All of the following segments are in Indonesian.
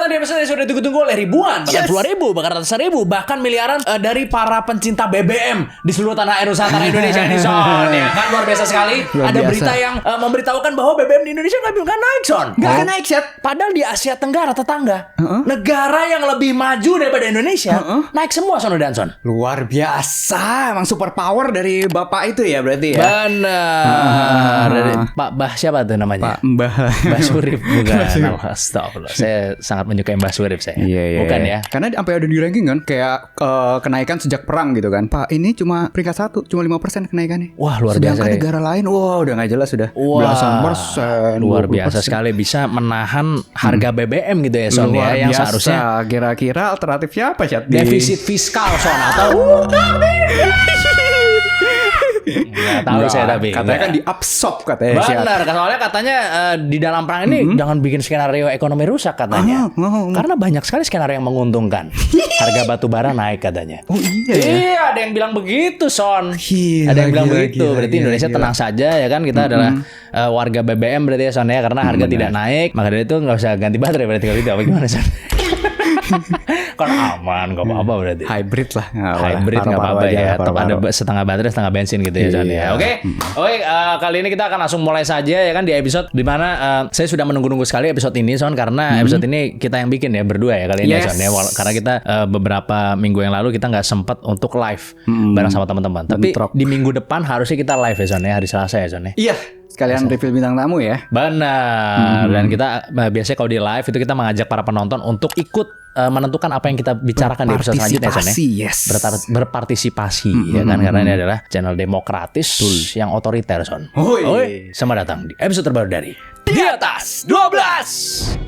datang di episode yang sudah ditunggu-tunggu oleh ribuan, bahkan puluhan ribu, bahkan ratusan ribu, bahkan miliaran dari para pencinta BBM di seluruh tanah air Nusantara Indonesia ini, Son. Ya kan, luar biasa sekali. Ada berita yang memberitahukan bahwa BBM di Indonesia nggak naik, Son. Nggak akan naik, Set. Padahal di Asia Tenggara tetangga, negara yang lebih maju daripada Indonesia, naik semua, Son dan Son. Luar biasa, emang super power dari bapak itu ya berarti ya. Benar. Dari Pak Bah siapa tuh namanya? Pak Mbah Surip bukan. Astagfirullah. Saya sangat menyukai Mbah Surip saya. Iya. Bukan ya? Karena sampai ada di ranking kan kayak kenaikan sejak perang gitu kan. Pak, ini cuma peringkat 1, cuma 5% kenaikannya. Wah, luar biasa. Sedangkan negara lain, udah nggak jelas sudah. Belasan persen. Luar biasa sekali bisa menahan harga BBM gitu ya, Son ya, yang seharusnya kira-kira alternatifnya apa, Chat? defisit fiskal, Son, atau nggak tahu saya tapi katanya kan diabsorb katanya. Benar, soalnya katanya di dalam perang ini jangan bikin skenario ekonomi rusak katanya. Karena banyak sekali skenario yang menguntungkan. Harga batu bara naik katanya. Oh iya ya? Iya, ada yang bilang begitu, Son. Gila, Ada yang bilang begitu. gila, Berarti Indonesia tenang saja ya kan. Kita adalah warga BBM berarti ya, Son ya. Karena harga tidak naik, maka dari itu nggak usah ganti baterai berarti kalau itu. Apa gimana, Son? Kan aman, gak apa-apa berarti. Hybrid lah. Hybrid nggak apa-apa ya. Tetap ada setengah baterai, setengah bensin gitu ya, Son ya. Oke, kali ini kita akan langsung mulai saja ya kan di episode dimana saya sudah menunggu-nunggu sekali episode ini, Son, karena episode ini kita yang bikin ya berdua ya kali ini, Son ya. Karena kita beberapa minggu yang lalu kita nggak sempat untuk live bareng sama teman-teman. Tapi di minggu depan harusnya kita live ya, Son ya, hari Selasa ya, Son ya. Iya. Sekalian review bintang tamu ya. Benar. Dan kita biasanya kalau di live itu kita mengajak para penonton untuk ikut menentukan apa yang kita bicarakan di episode selanjutnya, Son ya. Yes. Berpartisipasi ya kan, karena ini adalah channel demokratis yang otoriter, Son. Oke, selamat datang di episode terbaru dari Di Atas 12.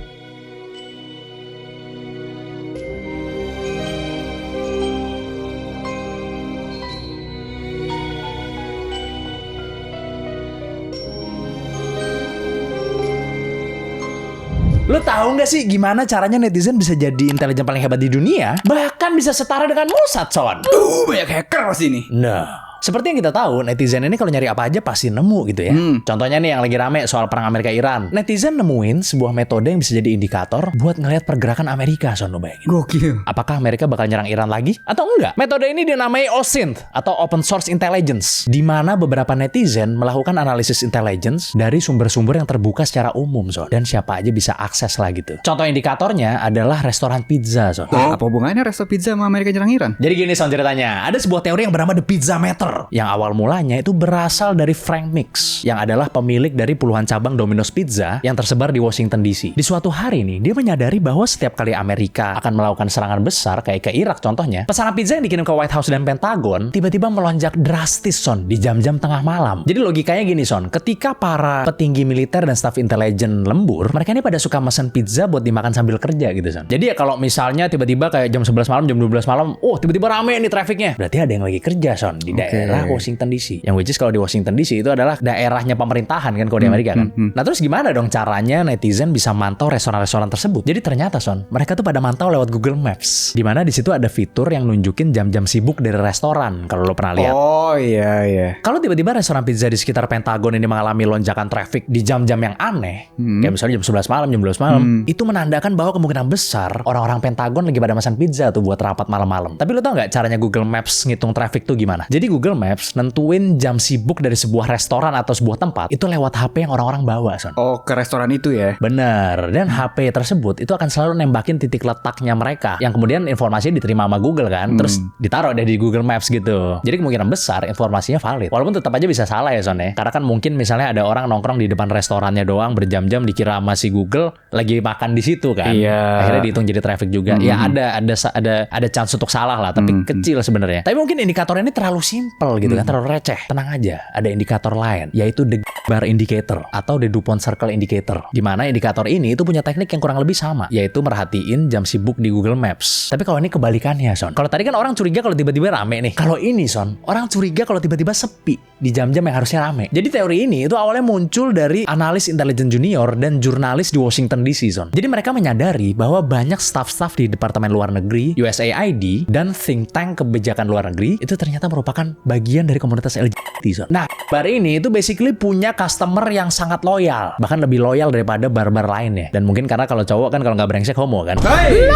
Lo tahu nggak sih gimana caranya netizen bisa jadi intelijen paling hebat di dunia? Bahkan bisa setara dengan Mossad, Son. Banyak hacker pasti nih. Nah, seperti yang kita tahu, netizen ini kalau nyari apa aja pasti nemu gitu ya. Contohnya nih yang lagi rame soal perang Amerika-Iran. Netizen nemuin sebuah metode yang bisa jadi indikator buat ngelihat pergerakan Amerika, Son, lo bayangin. Gokil. Apakah Amerika bakal nyerang Iran lagi atau enggak? Metode ini dinamai OSINT atau Open Source Intelligence, di mana beberapa netizen melakukan analisis intelligence dari sumber-sumber yang terbuka secara umum, Son. Dan siapa aja bisa akses lah gitu. Contoh indikatornya adalah restoran pizza, Son. Apa hubungannya resto pizza sama Amerika nyerang Iran? Jadi gini, Son, ceritanya. Ada sebuah teori yang bernama The Pizza Meter, yang awal mulanya itu berasal dari Frank Mix, yang adalah pemilik dari puluhan cabang Domino's Pizza yang tersebar di Washington DC. Di suatu hari nih, dia menyadari bahwa setiap kali Amerika akan melakukan serangan besar kayak ke Irak contohnya, pesanan pizza yang dikirim ke White House dan Pentagon tiba-tiba melonjak drastis, Son, di jam-jam tengah malam. Jadi logikanya gini, Son, ketika para petinggi militer dan staf intelijen lembur, mereka ini pada suka mesen pizza buat dimakan sambil kerja gitu, Son. Jadi ya kalau misalnya tiba-tiba kayak jam 11 malam, jam 12 malam, tiba-tiba rame nih trafiknya, berarti ada yang lagi kerja, Son, di daerah Washington DC. Yang which is kalau di Washington DC itu adalah daerahnya pemerintahan kan kalau di Amerika kan. Nah terus gimana dong caranya netizen bisa mantau restoran-restoran tersebut? Jadi ternyata, Son, mereka tuh pada mantau lewat Google Maps, di mana di situ ada fitur yang nunjukin jam-jam sibuk dari restoran, kalau lo pernah lihat. Oh iya. Kalau tiba-tiba restoran pizza di sekitar Pentagon ini mengalami lonjakan traffic di jam-jam yang aneh, kayak misalnya jam 11 malam, jam 12 malam, itu menandakan bahwa kemungkinan besar orang-orang Pentagon lagi pada pesan pizza tuh buat rapat malam-malam. Tapi lo tau nggak caranya Google Maps ngitung traffic tuh gimana? Jadi Google Maps nentuin jam sibuk dari sebuah restoran atau sebuah tempat itu lewat HP yang orang-orang bawa, Son. Oh, ke restoran itu ya? Bener. Dan HP tersebut itu akan selalu nembakin titik letaknya mereka, yang kemudian informasinya diterima sama Google kan, terus ditaruh deh di Google Maps gitu. Jadi kemungkinan besar informasinya valid. Walaupun tetap aja bisa salah ya, Son ya. Karena kan mungkin misalnya ada orang nongkrong di depan restorannya doang berjam-jam, dikira sama si Google lagi makan di situ kan. Iya. Akhirnya dihitung jadi traffic juga. Ya ada chance untuk salah lah, tapi kecil sebenarnya. Tapi mungkin indikator ini terlalu simple gitu kan, terlalu receh. Tenang aja, ada indikator lain, yaitu the bar indicator atau the DuPont Circle indicator. Di mana indikator ini itu punya teknik yang kurang lebih sama, yaitu merhatiin jam sibuk di Google Maps. Tapi kalau ini kebalikannya, Son. Kalau tadi kan orang curiga kalau tiba-tiba rame nih. Kalau ini, Son, orang curiga kalau tiba-tiba sepi di jam-jam yang harusnya rame. Jadi teori ini itu awalnya muncul dari analis intelijen junior dan jurnalis di Washington DC, Son. Jadi mereka menyadari bahwa banyak staff-staff di Departemen Luar Negeri, USAID, dan think tank kebijakan luar negeri itu ternyata merupakan bagian dari komunitas LGBT, Son. Nah, bar ini itu basically punya customer yang sangat loyal, bahkan lebih loyal daripada bar-bar lainnya. Dan mungkin karena kalau cowok kan kalau nggak brengsek homo kan. Hey!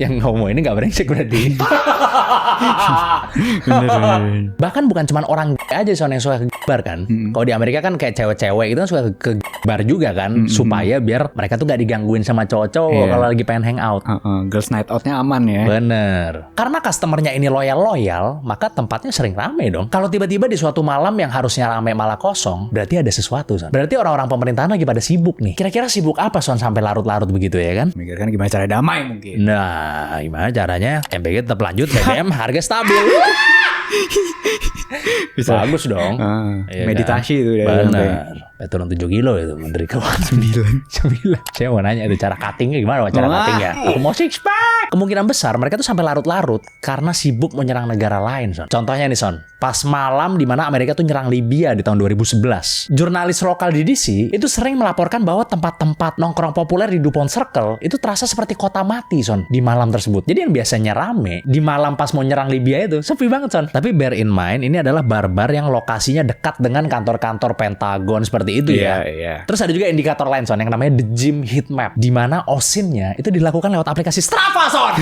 Yang homo ini nggak brengsek berarti. Bahkan bukan cuma orang aja Son yang suka ke bar kan. Kalau di Amerika kan kayak cewek-cewek itu kan suka ke bar juga kan, supaya biar mereka tuh nggak digangguin sama cowok-cowok kalau lagi pengen hangout. Girls night out-nya aman ya. Bener. Karena customernya ini loyal-loyal, maka tempatnya sering rame dong. Kalau tiba-tiba di suatu malam yang harusnya rame malah kosong, berarti ada sesuatu, Son. Berarti orang-orang pemerintahan lagi pada sibuk nih. Kira-kira sibuk apa, Son, sampai larut-larut begitu ya kan? Mikirkan gimana cara damai mungkin. Nah, gimana caranya MPG tetap lanjut, BBM harga stabil. Bisa. Bagus dong. Iya Meditasi kan? itu ya. Benar. Turun 7 kilo itu Menteri Keuangan 9. Saya mau nanya itu cara cuttingnya gimana? Cara cuttingnya? Aku mau six pack. Kemungkinan besar mereka tuh sampai larut-larut karena sibuk menyerang negara lain, Son. Contohnya nih, Son. Pas malam di mana Amerika tuh nyerang Libya di tahun 2011. Jurnalis lokal di DC itu sering melaporkan bahwa tempat-tempat nongkrong populer di DuPont Circle itu terasa seperti kota mati, Son, di malam tersebut. Jadi yang biasanya rame di malam pas mau nyerang Libya itu sepi banget, Son. Tapi bear in mind ini adalah bar-bar yang lokasinya dekat dengan kantor-kantor Pentagon seperti itu ya. Iya. Terus ada juga indikator lain, Son, yang namanya The Gym Heat Map, di mana OSIN-nya itu dilakukan lewat aplikasi Strava, Son.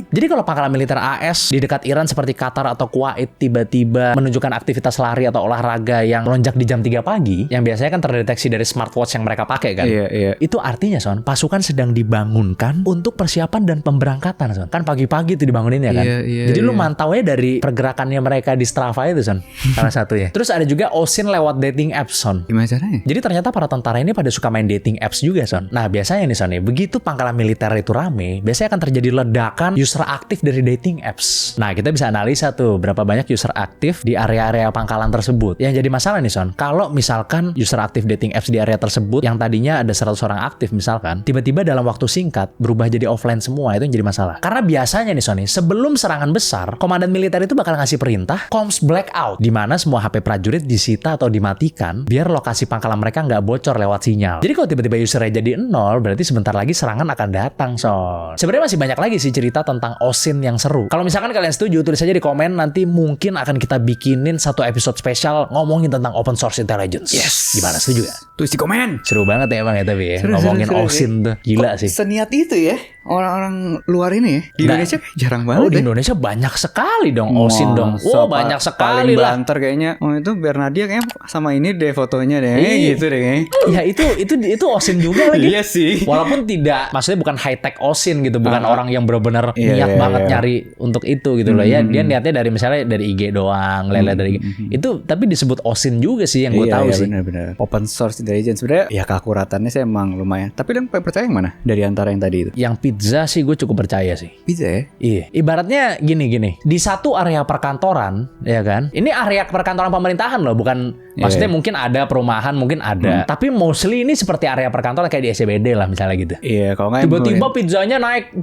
Jadi kalau pangkalan militer AS di dekat Iran seperti Qatar atau Kuwait tiba-tiba menunjukkan aktivitas lari atau olahraga yang melonjak di jam 3 pagi, yang biasanya kan terdeteksi dari smartwatch yang mereka pakai kan. Iya. Itu artinya, Son, pasukan sedang dibangunkan untuk persiapan dan pemberangkatan, Son. Kan pagi-pagi itu dibangunin ya kan. Iya, Jadi lu mantaunya dari pergerakannya mereka di Strava itu, Son. Salah satunya. Terus ada juga OSIN lewat dating apps, Son. Gimana caranya? Jadi ternyata para tentara ini pada suka main dating apps juga, Son. Nah, biasanya nih, Son, ya, begitu pangkalan militer itu rame, biasanya akan terjadi ledakan user aktif dari dating apps. Nah, kita bisa analisa tuh berapa banyak user aktif di area-area pangkalan tersebut. Yang jadi masalah nih, Son, kalau misalkan user aktif dating apps di area tersebut yang tadinya ada 100 orang aktif misalkan, tiba-tiba dalam waktu singkat berubah jadi offline semua, itu yang jadi masalah. Karena biasanya nih, Son, sebelum serangan besar, komandan militer itu bakal ngasih perintah comms blackout, di mana semua HP prajurit disita atau dimatikan biar lokasi pangkalan mereka nggak bocor lewat sinyal. Jadi kalau tiba-tiba usernya jadi 0, berarti sebentar lagi serangan akan datang, Son. Sebenarnya masih banyak lagi sih cerita tentang OSIN yang seru. Kalau misalkan kalian setuju, tulis aja di komen, nanti mungkin akan kita bikinin satu episode spesial ngomongin tentang open source intelligence. Yes. Gimana, setuju gak? Tulis di komen. Seru banget ya emang ya, tapi ya ngomongin seru, OSIN tuh gila sih. Seniat itu ya orang-orang luar ini ya. Di Nah, Indonesia kayak jarang banget. Oh, di Indonesia banyak sekali dong OSIN dong. Wah, Banyak sekali paling lah. banter kayaknya. Oh, itu Bernadia kayaknya sama ini deh fotonya deh. Gitu deh kayaknya. Ya itu OSIN juga lagi. Iya sih. Walaupun tidak, maksudnya bukan high tech OSIN gitu, bukan orang yang benar-benar niat banget nyari untuk itu gitu loh ya. Dia niatnya dari misalnya dari IG doang, lele dari IG. Itu tapi disebut OSIN juga sih yang gue tahu sih. Benar-benar. Open source intelligence sebenarnya ya keakuratannya sih emang lumayan. Tapi yang paling percaya yang mana dari antara yang tadi itu? Yang pizza sih gue cukup percaya sih. Bisa ya? Iya, ibaratnya gini. Di satu area perkantoran, ya kan? Ini area perkantoran pemerintahan loh, bukan maksudnya mungkin ada perumahan, mungkin ada. Tapi mostly ini seperti area perkantoran kayak di SCBD lah misalnya gitu. Iya, kalau nggak Tiba-tiba pizzanya naik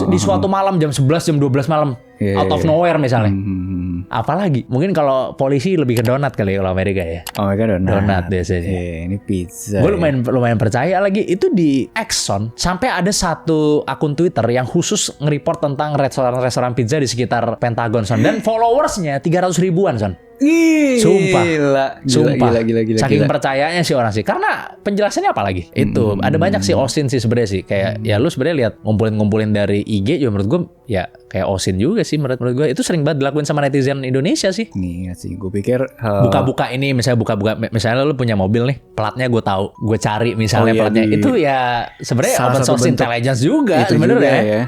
di suatu malam jam 11, jam 12 malam. Out of nowhere misalnya. Apalagi mungkin kalau polisi lebih ke donat kali kalau Amerika ya. Oh my god, Donat biasanya. Ini pizza. Gue lumayan percaya lagi. Itu di Exxon sampai ada satu akun Twitter yang khusus nge-report tentang restoran-restoran pizza di sekitar Pentagon, Son. Dan followersnya 300 ribuan, Son. Sumpah. Gila. Saking percayanya sih orang sih. Karena penjelasannya apa lagi? Itu ada banyak sih OSIN sih sebenarnya sih. Kayak ya lu sebenarnya lihat ngumpulin dari IG juga menurut gue ya kayak OSIN juga sih menurut gue. Itu sering banget dilakuin sama netizen Indonesia sih. Nih sih, gue pikir buka-buka ini misalnya misalnya lu punya mobil nih, platnya gue tahu, gue cari misalnya platnya. Itu ya sebenarnya open source intelligence juga sebenarnya ya.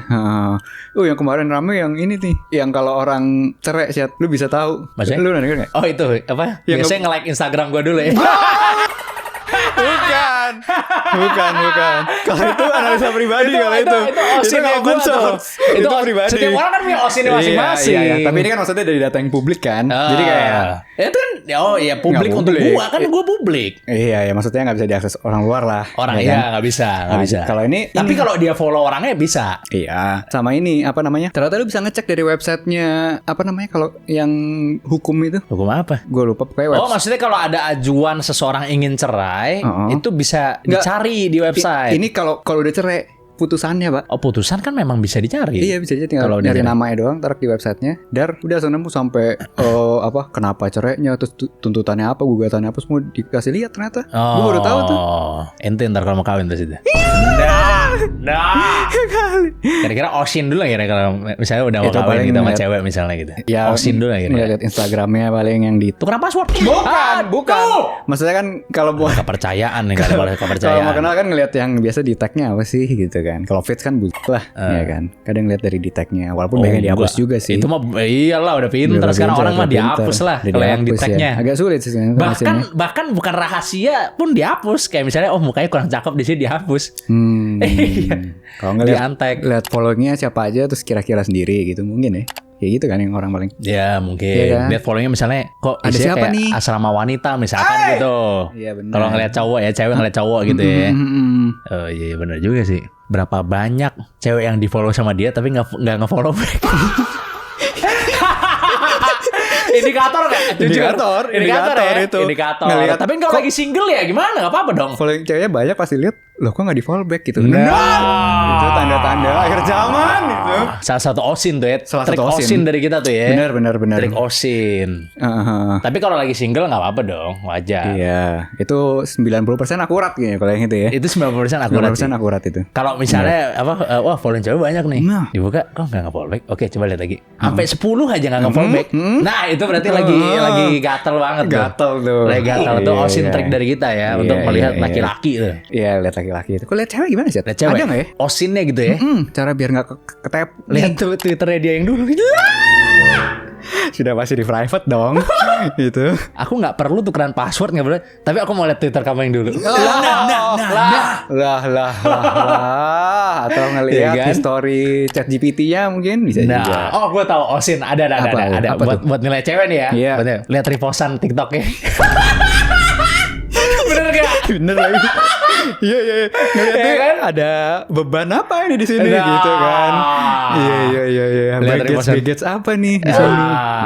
Yang kemarin rame yang ini nih, yang kalau orang cerai sih lu bisa tahu. Maksudnya? Lu denger nggak? Oh itu apa? Yang biasanya nge-like Instagram gue dulu ya. Bukan. Kalau itu analisa pribadi kalau itu. Itu OSIN yang open gua source. tuh. Itu pribadi. Setiap orang kan punya OSIN masing-masing. Iya. Tapi ini kan maksudnya dari data yang publik kan. Jadi kayak itu kan publik Nggak untuk publik. gua kan gua publik. Iya, maksudnya nggak bisa diakses orang luar lah. Orang ya kan? nggak bisa. Kalau ini Tapi kalau dia follow orangnya bisa. Iya, sama ini apa namanya? Ternyata lu bisa ngecek dari websitenya apa namanya kalau yang hukum itu? Hukum apa? Gue lupa pokoknya website. Oh, maksudnya kalau ada ajuan seseorang ingin cerai, itu bisa dicari di website. Ini kalau udah cerai putusannya, Pak. Oh, putusan kan memang bisa dicari. Iya, bisa aja tinggal Kalau nyari dicari. namanya doang, taruh di websitenya. Dar, udah langsung nemu sampai kenapa cerainya, terus tuntutannya apa, gugatannya apa, semua dikasih lihat ternyata. Gue baru tahu tuh. Ente ntar kalau mau kawin terus itu. Nah. Kira-kira Osin dulu ya kalau misalnya udah mau Itu kawin paling gitu sama ngeliat- cewek misalnya gitu. Ya, Osin dulu ya. Lihat Instagramnya paling yang di. Tukeran password. Bukan. Maksudnya kan kalau buat Kepercayaan nih, kalau boleh kalau kepercayaan. mau kenal kan ngelihat yang biasa di tagnya apa sih gitu kan. Kalau feeds kan butuh lah, ya kan. Kadang lihat dari di tagnya, walaupun banyak yang dihapus enggak. juga sih. Itu mah iyalah udah pinter Udah sekarang pinter, orang mah udah pinter. dihapus lah Udah kalau yang di dihapus ya. tagnya. Agak sulit sih sebenarnya. Bahkan bukan rahasia pun dihapus. Kayak misalnya mukanya kurang cakep di sini dihapus. Iya. Kalau ngeliat Di-untag. lihat followingnya siapa aja terus kira-kira sendiri gitu mungkin ya. Kayak gitu kan yang orang paling. Ya mungkin Iya kan? lihat followingnya misalnya kok Ada isinya siapa kayak nih? asrama wanita misalkan gitu. Iya, benar. Kalau ngeliat cowok ya cewek ngeliat cowok gitu ya. Oh iya benar juga sih. Berapa banyak cewek yang di follow sama dia tapi nggak nge-follow back. Indikator nggak? Indikator ya? itu. Indikator. Ngeliat, Tapi kalau lagi single ya gimana? Nggak apa-apa dong. following ceweknya banyak pasti lihat, loh kok nggak di follow back gitu. Nah. Itu tanda-tanda akhir zaman gitu. Salah satu Osin tuh ya. Salah Trik satu Osin. dari kita tuh ya. Benar. Trik Osin. Tapi kalau lagi single nggak apa-apa dong, wajar. Iya, itu 90% akurat kayaknya kalau yang itu ya. Itu 90% akurat sih. 90% akurat itu. Kalau misalnya wah following cewek banyak nih. Nah. Dibuka kok nggak nge-follow back. Oke, coba lihat lagi. Sampai 10 aja nggak nge-follow back. Nah, itu berarti lagi gatel banget tuh. Gatel tuh. Lagi gatel tuh Iya, Osin iya. trik dari kita ya Iya, untuk melihat iya, iya. laki-laki tuh. Iya, lihat laki-laki itu. Kok lihat cewek gimana sih? Lihat cewek. Ada nggak ya? Osinnya gitu ya. Cara biar nggak ketep. Lihat tuh Twitternya dia yang dulu. Sudah pasti di private dong. Gitu. Aku nggak perlu tukeran password nggak perlu. Tapi aku mau lihat Twitter kamu yang dulu. Lah. Atau ngelihat Iya kan? history chat GPT-nya mungkin bisa juga. Nah, gue tahu Osin ada Apa tuh? buat nilai cewek nih ya. Iya. Lihat reposan TikToknya. Bener gak? Bener lagi. Iya. Ngeliatnya Iya kan? ada beban apa ini di sini Nah. gitu kan. Iya. Lihat Baggage apa nih di sini?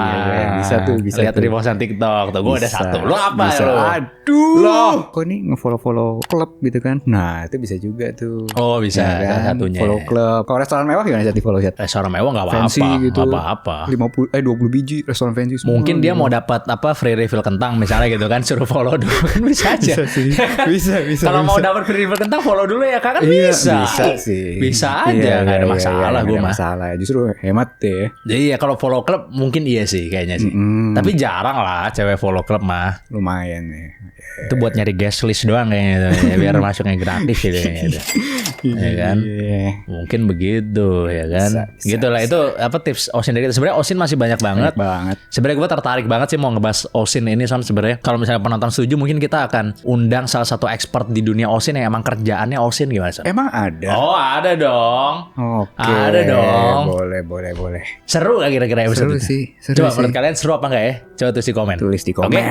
Iya, bisa tuh, bisa. Lihat tuh. reposan TikTok tuh. Gue ada Bisa, satu. Lo apa bisa. lo? Aduh. Loh. Kok nih nge-follow klub gitu kan? Nah, itu bisa juga tuh. Oh bisa Ya salah satunya. Follow klub. Kalau restoran mewah gimana sih di follow chat? Restoran mewah nggak Fancy apa-apa. gitu. Nggak apa-apa. 20 biji restoran fancy semua. Mungkin dia gitu. mau dapat free refill kentang misalnya gitu kan, suruh follow dulu kan bisa aja. Bisa sih. Bisa. Kalau mau dapat free refill kentang follow dulu ya kak kan Iya, bisa. bisa sih. Bisa aja, nggak ada Iya, masalah gue nggak ada mah. masalah. Justru hemat deh. Jadi ya kalau follow klub mungkin iya sih kayaknya sih. Tapi jarang lah cewek follow klub mah. Lumayan nih. Itu buat nyari guest list doang kayaknya tuh, ya, biar masuknya gratis gitu kayaknya. Ya kan? Iya. Mungkin begitu ya kan. Bisa, Gitu lah itu apa tips Osin dari kita. Sebenarnya Osin masih banyak banget. Banget. Sebenarnya gue tertarik banget sih mau ngebahas Osin ini Son sebenarnya. Kalau misalnya penonton setuju mungkin kita akan undang salah satu expert di dunia Osin yang emang kerjaannya Osin gimana Son? Emang ada? Oh ada dong. Oke. Ada dong. Boleh. Seru gak kira-kira Seru episode itu? sih. Coba menurut kalian seru apa enggak ya? Coba tulis di komen. Tulis di komen. Oke?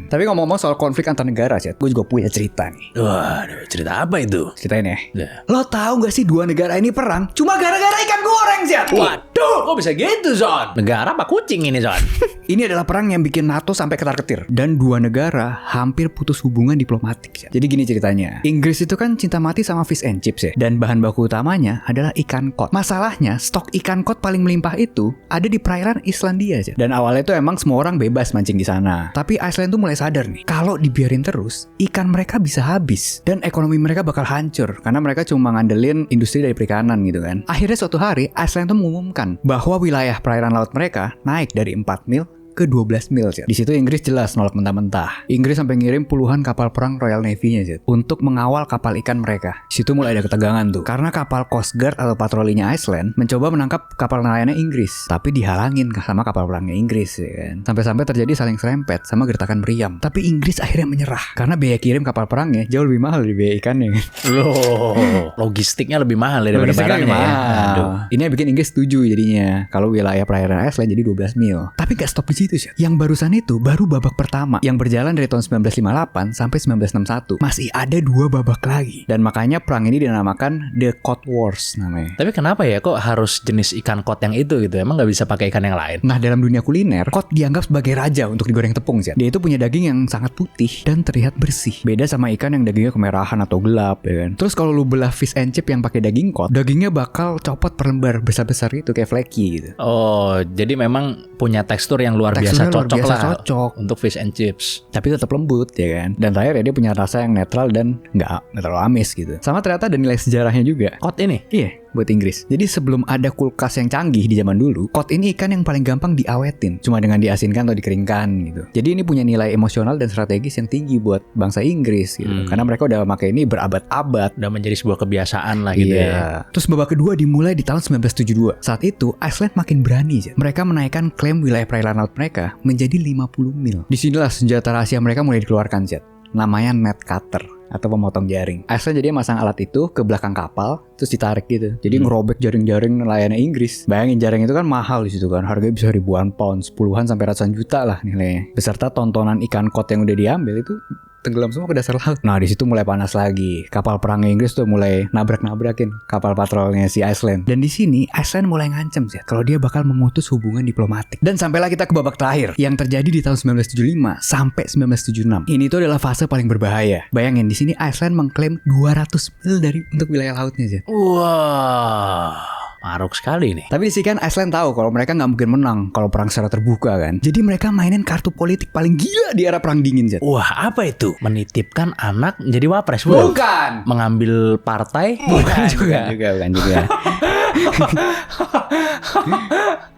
Tapi ngomong-ngomong soal konflik antar negara, Chat, gue juga punya cerita nih. Waduh, cerita apa itu? Ceritain ya. Ya. Lo tahu gak sih dua negara ini perang cuma gara-gara ikan goreng, Chat? Waduh, kok bisa gitu, Son? Negara apa kucing ini, Son? Ini adalah perang yang bikin NATO sampai ketar-ketir. Dan dua negara hampir putus hubungan diplomatik, Chat. Jadi gini ceritanya. Inggris itu kan cinta mati sama fish and chips ya. Dan bahan baku utamanya adalah ikan kod. Masalahnya, stok ikan kod paling melimpah itu ada di perairan Islandia, Chat. Dan awalnya tuh emang semua orang bebas mancing di sana. Tapi Iceland tuh mulai sadar nih, kalau dibiarin terus, ikan mereka bisa habis dan ekonomi mereka bakal hancur karena mereka cuma ngandelin industri dari perikanan gitu kan. Akhirnya suatu hari Iceland tuh mengumumkan bahwa wilayah perairan laut mereka naik dari 4 mil ke 12 mil, Chat. Di situ Inggris jelas nolak mentah-mentah. Inggris sampai ngirim puluhan kapal perang Royal Navy-nya, Chat, untuk mengawal kapal ikan mereka. Di situ mulai ada ketegangan tuh. Karena kapal Coast Guard atau patrolinya Iceland mencoba menangkap kapal nelayannya Inggris, tapi dihalangin sama kapal perangnya Inggris, ya kan. Sampai-sampai terjadi saling serempet sama gertakan meriam. Tapi Inggris akhirnya menyerah karena biaya kirim kapal perangnya jauh lebih mahal dari biaya ikannya. Loh, logistiknya lebih mahal ya daripada Logistiknya barangnya lebih ya. mahal. Aduh. Ini yang bikin Inggris setuju jadinya kalau wilayah perairan Iceland jadi 12 mil. Tapi gak stop di situ. gitu sih. Yang barusan itu baru babak pertama yang berjalan dari tahun 1958 sampai 1961. Masih ada 2 babak lagi. Dan makanya perang ini dinamakan The Cod Wars namanya. Tapi kenapa ya kok harus jenis ikan kod yang itu gitu? Emang nggak bisa pakai ikan yang lain? Nah, dalam dunia kuliner, kod dianggap sebagai raja untuk digoreng tepung sih. Dia itu punya daging yang sangat putih dan terlihat bersih. Beda sama ikan yang dagingnya kemerahan atau gelap ya kan. Terus kalau lu belah fish and chip yang pakai daging kod, dagingnya bakal copot per lembar besar-besar itu kayak flaky gitu. Oh, jadi memang punya tekstur yang luar biasa cocok untuk fish and chips. Tapi tetap lembut ya kan. Dan terakhir ya dia punya rasa yang netral dan nggak terlalu amis gitu. Sama ternyata ada nilai sejarahnya juga. Kod ini? Iya, buat Inggris. Jadi sebelum ada kulkas yang canggih di zaman dulu, kod ini ikan yang paling gampang diawetin, cuma dengan diasinkan atau dikeringkan gitu. Jadi ini punya nilai emosional dan strategis yang tinggi buat bangsa Inggris gitu. Karena mereka udah pakai ini berabad-abad. Udah menjadi sebuah kebiasaan lah gitu ya. Terus babak kedua dimulai di tahun 1972. Saat itu Iceland makin berani. Mereka menaikkan klaim wilayah perairan laut mereka menjadi 50 mil. Disinilah senjata rahasia mereka mulai dikeluarkan, namanya net cutter atau pemotong jaring. Iceland jadi masang alat itu ke belakang kapal terus ditarik gitu. Jadi ngerobek jaring-jaring nelayan Inggris. Bayangin jaring itu kan mahal di situ kan. Harganya bisa ribuan pound, puluhan sampai ratusan juta lah nilainya. Beserta tontonan ikan kod yang udah diambil itu tenggelam semua ke dasar laut. Nah, di situ mulai panas lagi. Kapal perang Inggris tuh mulai nabrak-nabrakin kapal patrolnya si Iceland. Dan di sini Iceland mulai ngancem sih kalau dia bakal memutus hubungan diplomatik. Dan sampailah kita ke babak terakhir yang terjadi di tahun 1975 sampai 1976. Ini tuh adalah fase paling berbahaya. Bayangin di sini Iceland mengklaim 200 mil dari untuk wilayah lautnya sih. Wah. Maruk sekali nih. Tapi di sini kan Iceland tahu kalau mereka nggak mungkin menang kalau perang secara terbuka kan. Jadi mereka mainin kartu politik paling gila di era perang dingin Zed. Wah, apa itu? Menitipkan anak menjadi wapres? Bukan. Mengambil partai? Bukan juga.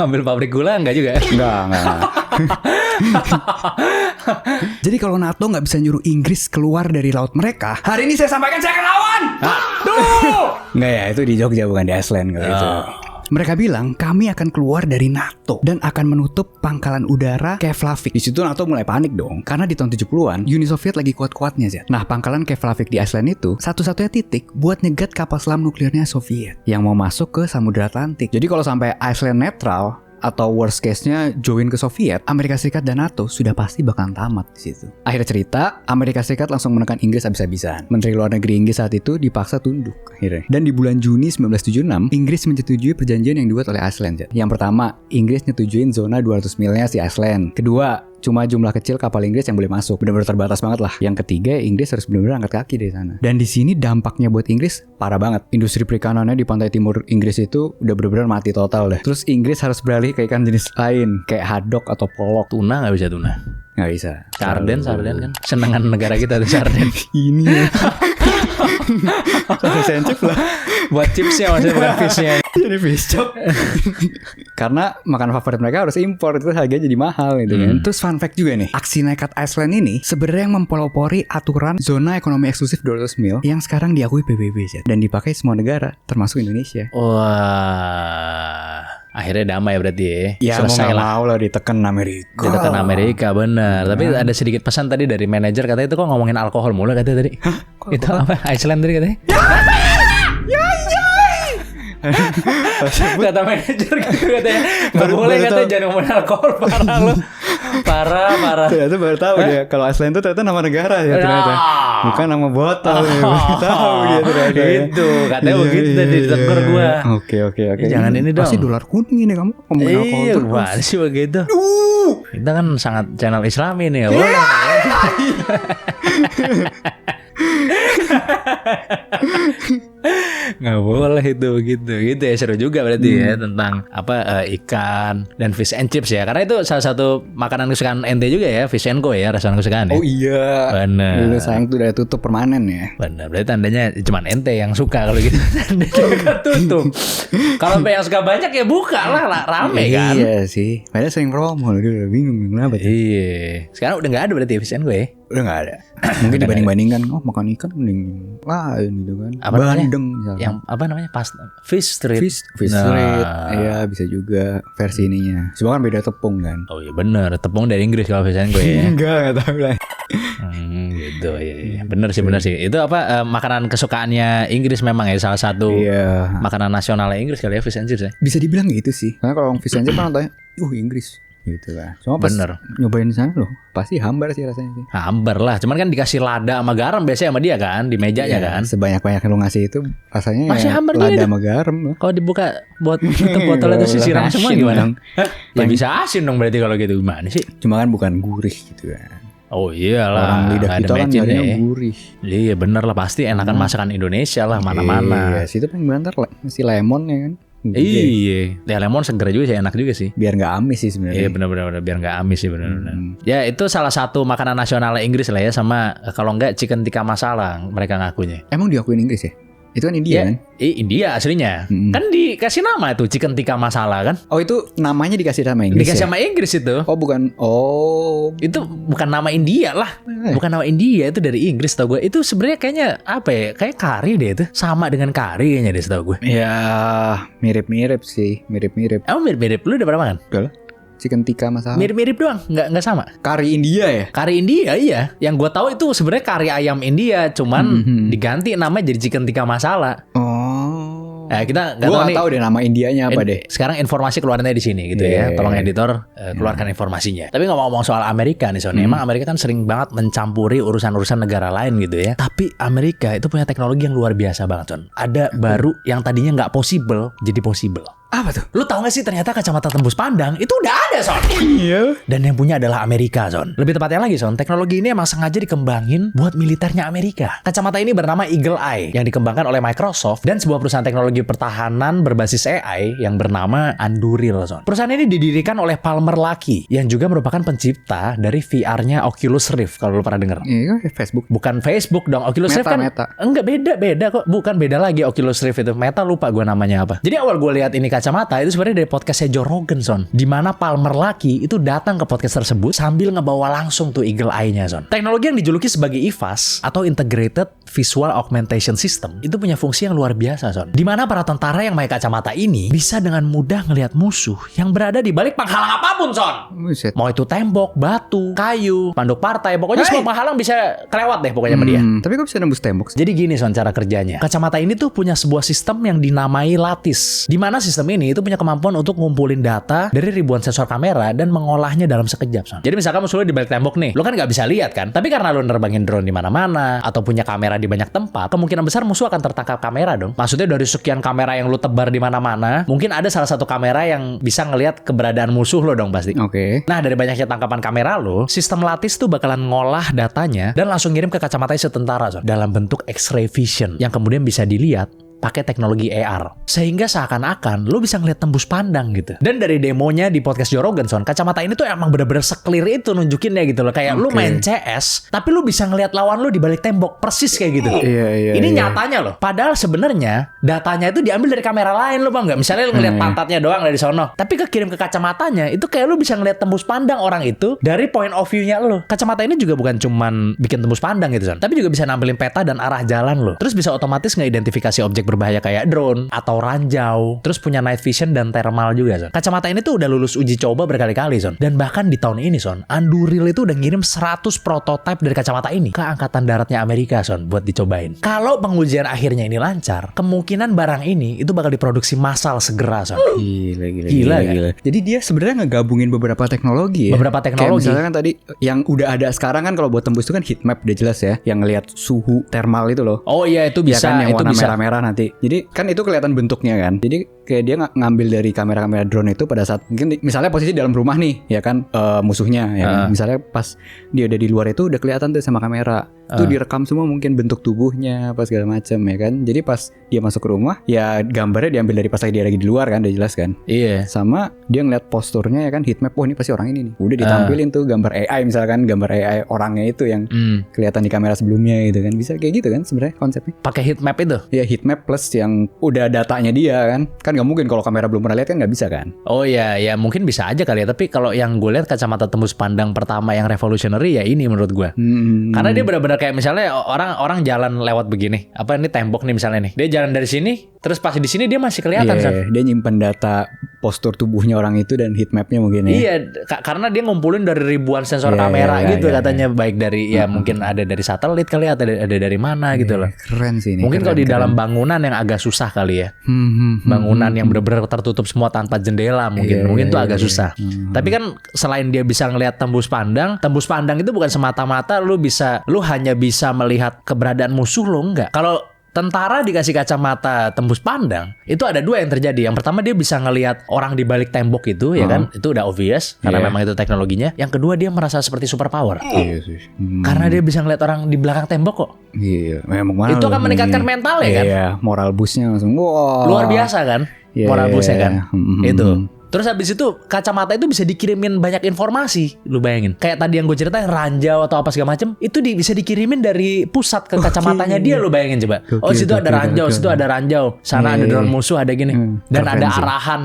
Ambil pabrik gula enggak juga? Enggak. Jadi kalau NATO nggak bisa nyuruh Inggris keluar dari laut mereka, hari ini saya sampaikan saya akan lawan. Nggak ya, itu di Jogja bukan di Iceland kalau itu. Mereka bilang kami akan keluar dari NATO dan akan menutup pangkalan udara Keflavik. Di situ NATO mulai panik dong, karena di tahun 70-an Uni Soviet lagi kuat-kuatnya Zed. Nah, pangkalan Keflavik di Iceland itu satu-satunya titik buat nyegat kapal selam nuklirnya Soviet yang mau masuk ke Samudra Atlantik. Jadi kalau sampai Iceland netral atau worst case-nya join ke Soviet, Amerika Serikat dan NATO sudah pasti bakalan tamat di situ. Akhirnya cerita, Amerika Serikat langsung menekan Inggris habis-habisan. Menteri Luar Negeri Inggris saat itu dipaksa tunduk akhirnya. Dan di bulan Juni 1976, Inggris menyetujui perjanjian yang dibuat oleh Iceland. Yang pertama, Inggris nyetujuin zona 200 milnya si Iceland. Kedua, cuma jumlah kecil kapal Inggris yang boleh masuk. Benar-benar terbatas banget lah. Yang ketiga, Inggris harus benar-benar angkat kaki dari sana. Dan di sini dampaknya buat Inggris parah banget. Industri perikanannya di pantai timur Inggris itu udah benar-benar mati total deh. Terus Inggris harus beralih ke ikan jenis lain kayak haddock atau pollock. Tuna nggak bisa tuna. Nggak bisa. Sarden kan. Senengan negara kita tuh sarden. Ini ya. Fish and chip lah. Buat chipsnya maksudnya bukan fishnya. Jadi fish chop. Karena makanan favorit mereka harus impor, itu harganya jadi mahal gitu kan. Terus fun fact juga nih, aksi nekat Iceland ini sebenarnya mempelopori aturan zona ekonomi eksklusif 200 mil yang sekarang diakui PBB dan dipakai semua negara termasuk Indonesia. Wah, akhirnya damai berarti ya. Ya selesai lah. mau lah ditekan Amerika. Ditekan Amerika bener. Tapi ada sedikit pesan tadi dari manajer, katanya itu kok ngomongin alkohol mulu katanya tadi. Itu apa? Iceland tadi katanya. Kata manajer gitu katanya. Gak boleh katanya, jangan ngomongin alkohol. Parah lu. Parah. Ternyata baru tahu dia kalau Iceland itu ternyata nama negara ya ternyata. Bukan nama botol ya. Baru tahu dia ternyata. Gitu. Katanya begitu tadi ditegur gua. Oke. Jangan ini dong. Pasti dolar kuning ini kamu ngomongin alkohol Iya, terus. gimana sih begitu? Kita kan sangat channel Islami nih ya. Boleh. Nggak boleh itu gitu ya. Seru juga berarti ya tentang apa ikan dan fish and chips ya, karena itu salah satu makanan kesukaan ente juga ya, fish and co ya, restoran kesukaan ya. Oh iya. Bener. Dulu sayang tuh udah tutup permanen ya. Bener, berarti tandanya cuma ente yang suka kalau gitu. Tanda juga tutup. Kalau yang suka banyak ya buka lah, rame kan. Iya sih. Padahal sering promo loh, udah bingung kenapa. Iya. Sekarang udah nggak ada berarti fish and co ya. Udah gak ada. Mungkin dibanding-bandingkan, makan ikan mending lain gitu kan. Apa namanya? Bandeng misalnya. Yang apa namanya? Fish street. Fish street. Iya bisa juga versi ininya. Cuma kan beda tepung kan. Oh iya bener, tepung dari Inggris kalau fish and co ya. Enggak tahu lah. Gitu ya. Bener sih. Itu apa makanan kesukaannya Inggris memang ya, salah satu makanan nasionalnya Inggris kali ya, fish and chips ya. Bisa dibilang gitu sih. Karena kalau fish and chips kan tanya, Inggris. gitu kan. Cuma pas Bener. nyobain di sana loh, pasti hambar sih rasanya sih. Hambar lah. Cuman kan dikasih lada sama garam biasanya sama dia kan di mejanya Ya, kan. sebanyak-banyak yang lu ngasih itu rasanya Masih ya hambar juga lada itu. sama garam loh. Kalau dibuka buat tutup botol itu siram semua Asin gimana? dong. Ya bisa asin dong berarti kalau gitu gimana sih? Cuma kan bukan gurih gitu kan. Oh iyalah. Orang lidah nggak ada kita kan matchnya nyarinya ya. gurih. Iya bener lah pasti enakan masakan Indonesia lah mana-mana. Iya, situ paling banter masih lemon ya kan. Iya, ya lemon seger juga sih, enak juga sih. Biar nggak amis sih sebenarnya. Iya benar-benar biar nggak amis sih benar-benar. Ya itu salah satu makanan nasional Inggris lah ya sama kalau nggak chicken tikka masala mereka ngakunya. Emang diakuin Inggris ya? Itu kan India kan? India aslinya. Kan dikasih nama tuh chicken tikka masala kan? Oh itu namanya dikasih sama Inggris Dikasih ya? sama Inggris itu. Oh bukan. Oh. Itu bukan nama India lah. Bukan nama India, itu dari Inggris tau gue. Itu sebenarnya kayaknya apa ya? Kayak kari deh itu. Sama dengan kari kayaknya deh setahu gue. Ya mirip-mirip sih. Mirip-mirip. Emang mirip-mirip. Lu udah pernah makan? Udah lah. Chicken tikka masalah. Mirip-mirip doang, nggak sama. Kari India ya? Kari India iya. Yang gue tahu itu sebenarnya kari ayam India, cuman diganti namanya jadi chicken tikka masala. Oh. Kita nggak Gue tahu nggak nih. tahu deh nama Indianya apa deh. Sekarang informasi keluarannya di sini gitu ya. Yeah. Tolong editor keluarkan informasinya. Tapi ngomong-ngomong soal Amerika nih Son, emang Amerika kan sering banget mencampuri urusan-urusan negara lain gitu ya. Tapi Amerika itu punya teknologi yang luar biasa banget Son. Ada baru yang tadinya nggak possible jadi possible. Apa tuh? Lu tahu gak sih ternyata kacamata tembus pandang itu udah ada Son. Iya. Dan yang punya adalah Amerika Son. Lebih tepatnya lagi Son, teknologi ini emang sengaja dikembangin buat militernya Amerika. Kacamata ini bernama Eagle Eye yang dikembangkan oleh Microsoft dan sebuah perusahaan teknologi pertahanan berbasis AI yang bernama Anduril Son. Perusahaan ini didirikan oleh Palmer Luckey yang juga merupakan pencipta dari VR-nya Oculus Rift kalau lu pernah denger. Iya Facebook. Bukan Facebook dong, Oculus Rift kan Meta. enggak beda kok, bukan beda lagi Oculus Rift itu. Meta lupa gue namanya apa. Jadi awal gue lihat ini kacamata itu sebenarnya dari podcastnya Joe Rogan Son, di mana Palmer Luckey itu datang ke podcast tersebut sambil ngebawa langsung tuh Eagle Eye-nya Son. Teknologi yang dijuluki sebagai IVAS atau Integrated Visual Augmentation System itu punya fungsi yang luar biasa Son, di mana para tentara yang pakai kacamata ini bisa dengan mudah ngelihat musuh yang berada di balik penghalang apapun Son. Buset. Mau itu tembok, batu, kayu, panduk partai, pokoknya semua penghalang bisa kelewat deh pokoknya sama dia. Tapi kok bisa nembus tembok sih? Jadi gini Son cara kerjanya. Kacamata ini tuh punya sebuah sistem yang dinamai Lattice. Di mana sistem ini itu punya kemampuan untuk ngumpulin data dari ribuan sensor kamera dan mengolahnya dalam sekejap Son. Jadi misalkan musuh lu di balik tembok nih, lu kan nggak bisa lihat kan? Tapi karena lu nerbangin drone di mana-mana atau punya kamera di banyak tempat, kemungkinan besar musuh akan tertangkap kamera dong. Maksudnya dari sekian kamera yang lu tebar di mana-mana, mungkin ada salah satu kamera yang bisa ngelihat keberadaan musuh lo dong pasti. Oke. Nah dari banyaknya tangkapan kamera lo, sistem Lattice tuh bakalan ngolah datanya dan langsung ngirim ke kacamata setentara Son, dalam bentuk X-ray vision yang kemudian bisa dilihat pakai teknologi AR. Sehingga seakan-akan lu bisa ngeliat tembus pandang gitu. Dan dari demonya di podcast Joe Rogan Son, kacamata ini tuh emang bener-bener seklir itu nunjukinnya gitu loh. Kayak lu main CS, tapi lu bisa ngeliat lawan lu di balik tembok persis kayak gitu. Iya. Ini nyatanya loh. Padahal sebenarnya datanya itu diambil dari kamera lain lo bang nggak? Misalnya lu ngeliat pantatnya doang dari sono, tapi kekirim ke kacamatanya itu kayak lu bisa ngeliat tembus pandang orang itu dari point of view-nya lo. Kacamata ini juga bukan cuman bikin tembus pandang gitu Son, tapi juga bisa nampilin peta dan arah jalan lo. Terus bisa otomatis ngeidentifikasi objek berbahaya kayak drone atau ranjau. Terus punya night vision dan thermal juga Son. Kacamata ini tuh udah lulus uji coba berkali-kali Son. Dan bahkan di tahun ini Son, Anduril itu udah ngirim 100 prototipe dari kacamata ini ke Angkatan Daratnya Amerika Son buat dicobain. Kalau pengujian akhirnya ini lancar, kemungkinan barang ini itu bakal diproduksi massal segera Son. Gila kan? Jadi dia sebenarnya ngegabungin beberapa teknologi ya. Beberapa teknologi. Kayak misalnya kan tadi yang udah ada sekarang kan kalau buat tembus itu kan heat map udah jelas ya, yang ngelihat suhu thermal itu loh. Oh iya itu bisa, Ya kan yang itu warna bisa. merah-merah nanti. Jadi kan itu kelihatan bentuknya kan. Jadi kayak dia ngambil dari kamera-kamera drone itu pada saat mungkin misalnya posisi dalam rumah nih ya kan, musuhnya ya kan. Misalnya pas dia udah di luar itu udah kelihatan tuh sama kamera. Itu direkam semua mungkin bentuk tubuhnya apa segala macam ya kan. Jadi pas dia masuk ke rumah ya gambarnya diambil dari pas lagi dia lagi di luar kan, udah jelas kan. Iya. Sama dia ngeliat posturnya ya kan, heat map, oh ini pasti orang ini nih. Udah ditampilin tuh gambar AI misalkan, gambar AI orangnya itu yang kelihatan di kamera sebelumnya gitu kan. Bisa kayak gitu kan sebenarnya konsepnya. Pakai heat map itu. Ya heat map plus yang udah datanya dia kan. Kan nggak mungkin kalau kamera belum pernah lihat kan nggak bisa kan. Oh iya, ya mungkin bisa aja kali ya. Tapi kalau yang gue lihat kacamata tembus pandang pertama yang revolutionary ya ini menurut gue. Karena dia benar-benar kayak misalnya orang jalan lewat begini. Apa ini tembok nih misalnya nih. Dia jalan dari sini, terus pas di sini dia masih kelihatan Son. Dia nyimpen data postur tubuhnya orang itu dan heat mapnya mungkin ya. Iya, karena dia ngumpulin dari ribuan sensor Iya, kamera iya, gitu iya, katanya, baik dari ya mungkin ada dari satelit kali, atau ada dari mana gitu loh. Keren sih ini. Mungkin keren, kalau di keren. dalam bangunan yang agak susah kali ya. Bangunan yang benar-benar tertutup semua tanpa jendela mungkin. Iya, Mungkin iya, tuh iya, agak iya. susah. Tapi kan selain dia bisa ngelihat tembus pandang itu bukan semata-mata lu hanya bisa melihat keberadaan musuh lo, enggak. Kalau tentara dikasih kacamata tembus pandang, itu ada dua yang terjadi. Yang pertama, dia bisa ngelihat orang di balik tembok itu, ya kan? Itu udah obvious karena Iya. memang itu teknologinya. Yang kedua, dia merasa seperti superpower. Iya sih. Karena dia bisa ngelihat orang di belakang tembok kok. Iya, memang malu. Itu akan meningkatkan mental ya kan? Iya, moral boostnya langsung. Wow. Luar biasa kan? Iya, Moral boostnya kan? iya. Itu. Terus habis itu kacamata itu bisa dikirimin banyak informasi. Lu bayangin. Kayak tadi yang gue ceritain, ranjau atau apa segala macem, itu bisa dikirimin dari pusat ke kacamatanya dia. Lu bayangin coba. Oh, situ ada ranjau, situ ada ranjau. Sana ada drone musuh, ada gini. Dan keren ada sih. arahan.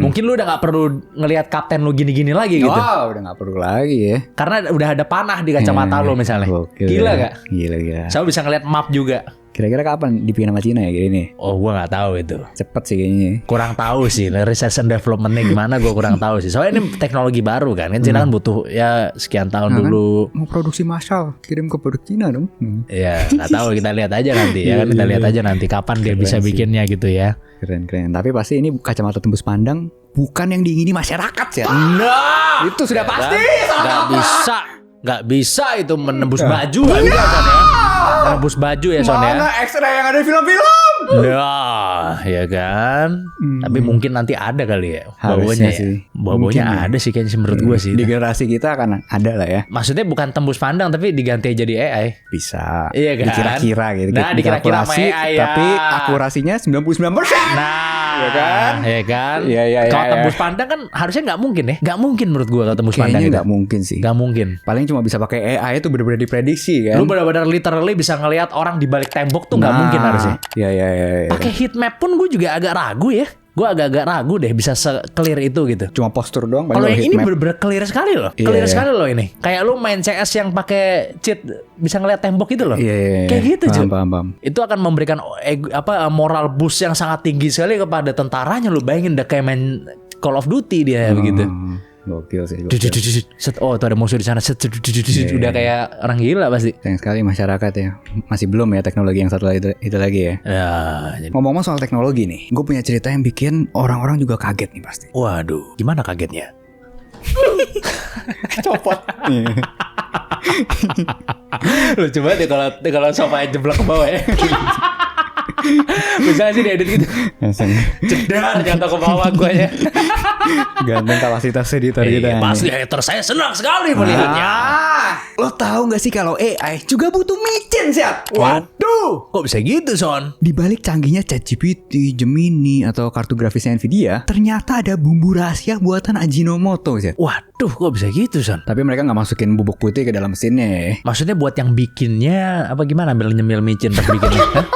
Mungkin lu udah gak perlu ngelihat kapten lu gini-gini lagi gitu. Wah, udah gak perlu lagi ya. Karena udah ada panah di kacamata lu misalnya. Gokil, Gila ya. gak? Gila. Saya bisa ngelihat map juga. Kira-kira kapan dibikin sama Cina ya gini nih? Oh, gua nggak tahu itu. Cepet sih kayaknya. Kurang tahu sih research and developmentnya gimana, gue kurang tahu sih. Soalnya ini teknologi baru kan Cina kan butuh ya sekian tahun dulu. Mau produksi massal, kirim ke produk Cina dong. Ya nggak tahu, kita lihat aja nanti ya kan, kita lihat aja nanti kapan dia bisa bikinnya gitu ya. Keren. Tapi pasti ini kacamata tembus pandang bukan yang diingini masyarakat ya. Nah, Itu sudah pasti. nggak bisa itu menembus baju, nggak bisa Son ya. Menembus baju ya Son ya. Mana X-ray yang ada di film-film? Nah, ya kan. Tapi mungkin nanti ada kali ya. Harusnya Baunya sih. Baunya Mungkin ya. ada sih kayaknya menurut gue sih. Di generasi kita akan ada lah ya. Maksudnya bukan tembus pandang tapi diganti jadi AI. Bisa. Iya kan? Dikira-kira gitu. Nah, dikira-kira sama Dikalkulasi, AI ya. tapi akurasinya 99%. Nah, Iya kan? Iya kan? Iya, Kalau iya. tembus pandang kan harusnya nggak mungkin ya. Nggak mungkin menurut gua kalau tembus pandang Kayaknya itu. nggak mungkin sih. Nggak mungkin. Paling cuma bisa pakai AI itu benar-benar diprediksi kan. Lu benar-benar literally bisa ngelihat orang di balik tembok tuh nggak mungkin harusnya. Iya. Pakai heat map pun gue juga agak ragu ya. Gue agak-agak ragu deh bisa se-clear itu gitu. Cuma postur doang. Kalau yang heat ini map. bener-bener clear sekali loh. Iya, Clear iya. sekali loh ini. Kayak lu main CS yang pakai cheat bisa ngelihat tembok itu loh. Iya. Kayak gitu cuy. Paham. Itu akan memberikan moral boost yang sangat tinggi sekali kepada tentaranya. Lu bayangin udah kayak main Call of Duty dia begitu. Gokil sih. Set, oh tuh ada musuh di sana. Set, udah kayak orang gila pasti. Sayang sekali masyarakat ya. Masih belum ya teknologi yang satu itu lagi ya. Ya, jadi- Ngomong-ngomong soal teknologi nih, gue punya cerita yang bikin orang-orang juga kaget nih pasti. waduh, gimana kagetnya? Copot. Lucu banget ya kalau sofa jeblok ke bawah ya. Bisa sih diedit gitu. Jedar jatuh ke bawah gue ya. Ganteng kapasitas editor kita. Pasti hater saya senang sekali melihatnya. Lo tahu nggak sih kalau AI juga butuh micin sih? Waduh, kok bisa gitu Son? Di balik canggihnya ChatGPT, Gemini, atau kartu grafisnya Nvidia, ternyata ada bumbu rahasia buatan Ajinomoto sih. Waduh, kok bisa gitu Son? Tapi mereka nggak masukin bubuk putih ke dalam mesinnya ya. Maksudnya buat yang bikinnya apa gimana, ambil nyemil micin pas bikinnya? Hah?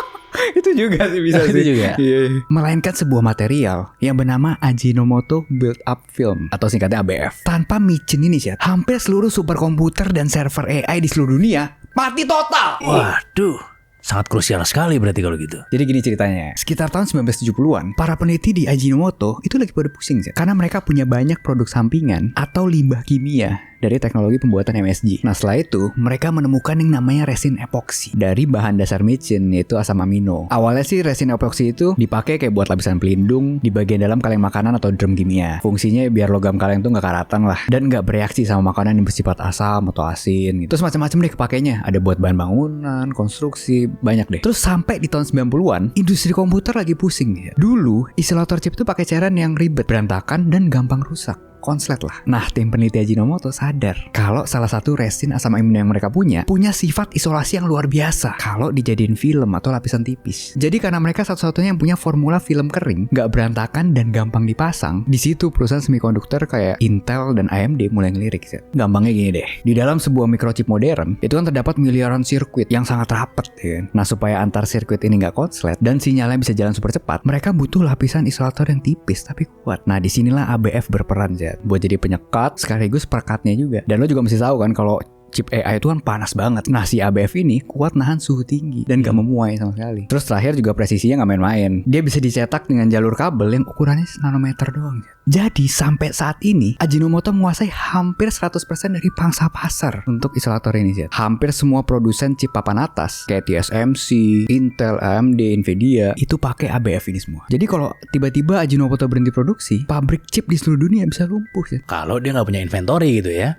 Itu juga sih bisa Itu sih. juga. Iya. Melainkan sebuah material yang bernama Ajinomoto Build Up Film atau singkatnya ABF. Tanpa micin ini sih, hampir seluruh superkomputer dan server AI di seluruh dunia mati total. Waduh, sangat krusial sekali berarti kalau gitu. Jadi gini ceritanya, sekitar tahun 1970-an, para peneliti di Ajinomoto itu lagi pada pusing sih, karena mereka punya banyak produk sampingan atau limbah kimia dari teknologi pembuatan MSG. Nah setelah itu, mereka menemukan yang namanya resin epoksi dari bahan dasar micin, yaitu asam amino. Awalnya sih resin epoksi itu dipakai kayak buat lapisan pelindung di bagian dalam kaleng makanan atau drum kimia. Fungsinya biar logam kaleng tuh nggak karatan lah, dan nggak bereaksi sama makanan yang bersifat asam atau asin gitu. Terus macam-macam deh kepakainya, ada buat bahan bangunan, konstruksi, banyak deh. Terus sampai di tahun 90-an, industri komputer lagi pusing ya. Dulu, isolator chip tuh pakai cairan yang ribet, berantakan, dan gampang rusak. Konslet lah. Nah, tim peneliti Ajinomoto sadar kalau salah satu resin asam amino yang mereka punya sifat isolasi yang luar biasa kalau dijadiin film atau lapisan tipis. Jadi karena mereka satu-satunya yang punya formula film kering, nggak berantakan dan gampang dipasang, di situ perusahaan semikonduktor kayak Intel dan AMD mulai ngelirik. Gampangnya gini deh, di dalam sebuah microchip modern itu kan terdapat miliaran sirkuit yang sangat rapat ya. Nah, supaya antar sirkuit ini nggak konslet dan sinyalnya bisa jalan super cepat, mereka butuh lapisan isolator yang tipis tapi kuat. Nah, disinilah ABF berperan buat jadi penyekat sekaligus perekatnya juga. Dan lo juga mesti tahu kan kalau chip AI itu kan panas banget. Nah si ABF ini kuat nahan suhu tinggi dan gak memuai sama sekali. Terus terakhir juga presisinya gak main-main. Dia bisa dicetak dengan jalur kabel yang ukurannya nanometer doang. Jadi sampai saat ini Ajinomoto menguasai hampir 100% dari pangsa pasar untuk isolator ini sih. Hampir semua produsen chip papan atas kayak TSMC, Intel, AMD, Nvidia itu pakai ABF ini semua. Jadi kalau tiba-tiba Ajinomoto berhenti produksi, pabrik chip di seluruh dunia bisa lumpuh sih. Kalau dia nggak punya inventory gitu ya.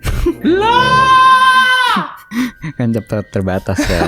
Kan terbatas ya.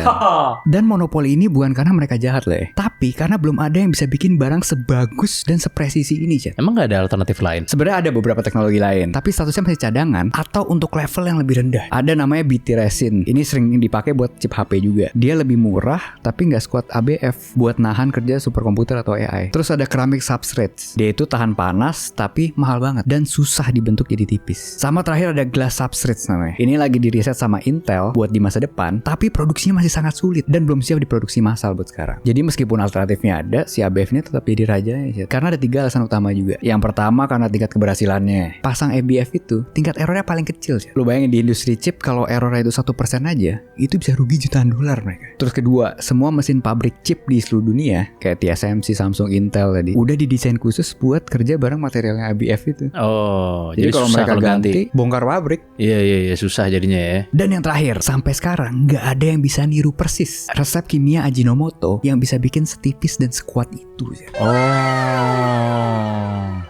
Dan monopoli ini bukan karena mereka jahat lah ya, tapi karena belum ada yang bisa bikin barang sebagus dan sepresisi ini sih. Emang nggak ada alternatif lain? Sebenarnya ada beberapa teknologi lain, tapi statusnya masih cadangan atau untuk level yang lebih rendah. Ada namanya BT resin. Ini sering dipakai buat chip HP juga. Dia lebih murah, tapi nggak sekuat ABF buat nahan kerja superkomputer atau AI. Terus ada keramik substrates. Dia itu tahan panas, tapi mahal banget dan susah dibentuk jadi tipis. Sama terakhir ada glass substrates namanya. Ini lagi diriset sama Intel buat di masa depan, tapi produksinya masih sangat sulit dan belum siap diproduksi massal buat sekarang. Jadi meskipun alternatifnya ada, si ABF ini tetap jadi rajanya. Karena ada 3 alasan utama juga. Yang pertama karena tingkat keberhasilannya. Pasang ABF itu tingkat errornya paling kecil sih. Lu bayangin di industri chip kalau errornya itu 1% aja, itu bisa rugi jutaan dolar mereka. Terus kedua, semua mesin pabrik chip di seluruh dunia kayak TSMC, Samsung, Intel tadi udah didesain khusus buat kerja bareng materialnya ABF itu. Oh, jadi kalau mereka ganti, bongkar pabrik. Iya, susah jadinya ya. Dan yang terakhir, sampai sekarang nggak ada yang bisa niru persis resep kimia Ajinomoto yang bisa bikin setipis dan sekuat itu. Oh,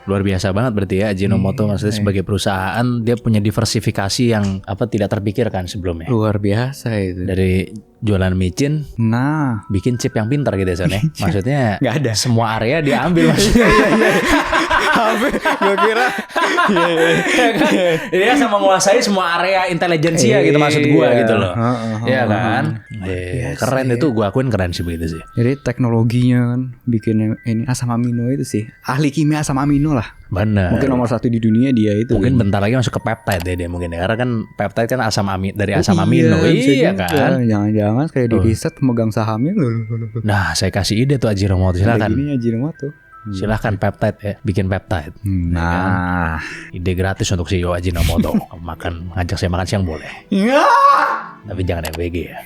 luar biasa banget berarti ya Ajinomoto. Maksudnya sebagai perusahaan dia punya diversifikasi yang tidak terpikirkan sebelumnya. Luar biasa itu. Dari jualan micin, bikin chip yang pintar gitu ya Son ya. Maksudnya nggak ada. Semua area diambil maksudnya. Gue kira dia sama menguasai semua area intelijensia gitu maksud gue gitu loh. Iya kan? Keren itu, gue akuin keren sih begitu sih. Jadi teknologinya kan bikin ini asam amino itu sih. Ahli kimia asam amino lah. Benar. Mungkin nomor 1 di dunia dia itu. Mungkin bentar lagi masuk ke peptide ya dia mungkin. Karena kan peptide kan dari asam amino. Iya kan? Jangan-jangan kayak di riset megang sahamnya loh. Nah, saya kasih ide tuh Ajinomoto, silakan. Ini Ajinomoto. Silahkan peptide ya, bikin peptide. Nah, ide gratis untuk CEO Ajinomoto. Ngajak saya makan siang boleh. Tapi jangan MBG ya.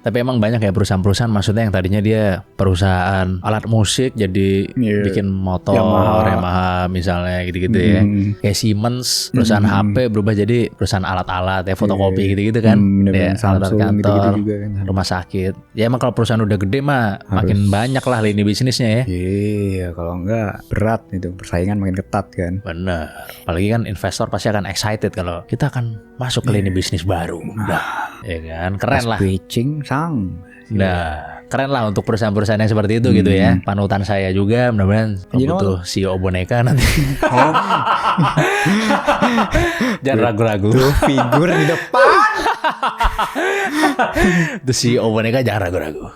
Tapi emang banyak ya perusahaan-perusahaan, maksudnya yang tadinya dia perusahaan alat musik jadi bikin motor, Yamaha misalnya gitu-gitu ya. Kayak Siemens, perusahaan HP berubah jadi perusahaan alat-alat ya, fotokopi gitu-gitu kan. Ya, Samsung kantor, gitu-gitu juga kan. rumah sakit. Ya emang kalau perusahaan udah gede mah makin banyak lah lini bisnisnya ya. Iya, kalau enggak berat itu, persaingan makin ketat kan. Bener. Apalagi kan investor pasti akan excited kalau kita akan masuk ke lini bisnis baru. Ya kan, keren lah. Switching sang. Nah, keren lah untuk perusahaan-perusahaan yang seperti itu gitu ya. Panutan saya juga, mudah-mudahan butuh CEO boneka nanti. Jangan ragu-ragu. Tuh figur di depan. Tuh CEO boneka jangan ragu-ragu.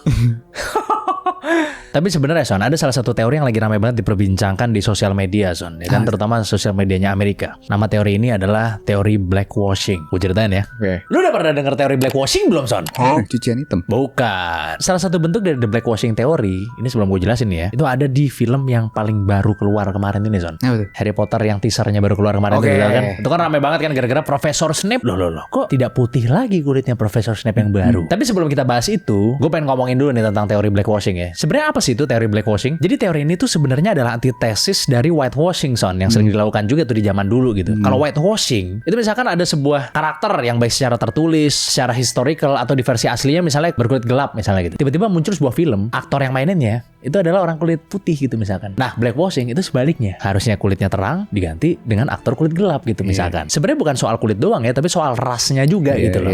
Tapi sebenarnya Son, ada salah satu teori yang lagi ramai banget diperbincangkan di sosial media Son, ya kan, terutama sosial medianya Amerika. Nama teori ini adalah teori blackwashing. Gue ceritain ya. Lu udah pernah dengar teori blackwashing belum Son? Cucian hitam. Bukan. Salah satu bentuk dari the blackwashing teori, ini sebelum gue jelasin ya, itu ada di film yang paling baru keluar kemarin ini Son. Harry Potter yang teasernya baru keluar kemarin itu kan. Itu kan ramai banget kan gara-gara Profesor Snape. Loh, kok tidak putih lagi kulitnya Profesor Snape yang baru. Tapi sebelum kita bahas itu, gue pengen ngomongin dulu nih tentang teori blackwashing ya. Sebenarnya apa sih itu teori blackwashing? Jadi teori ini tuh sebenarnya adalah antitesis dari whitewashing Son, yang sering dilakukan juga tuh di zaman dulu gitu. Kalau whitewashing itu misalkan ada sebuah karakter yang baik secara tertulis, secara historical atau di versi aslinya misalnya berkulit gelap misalnya gitu. Tiba-tiba muncul sebuah film, aktor yang maininnya itu adalah orang kulit putih gitu misalkan. Nah, blackwashing itu sebaliknya. Harusnya kulitnya terang diganti dengan aktor kulit gelap gitu misalkan. Sebenarnya bukan soal kulit doang ya, tapi soal rasnya juga gitu loh.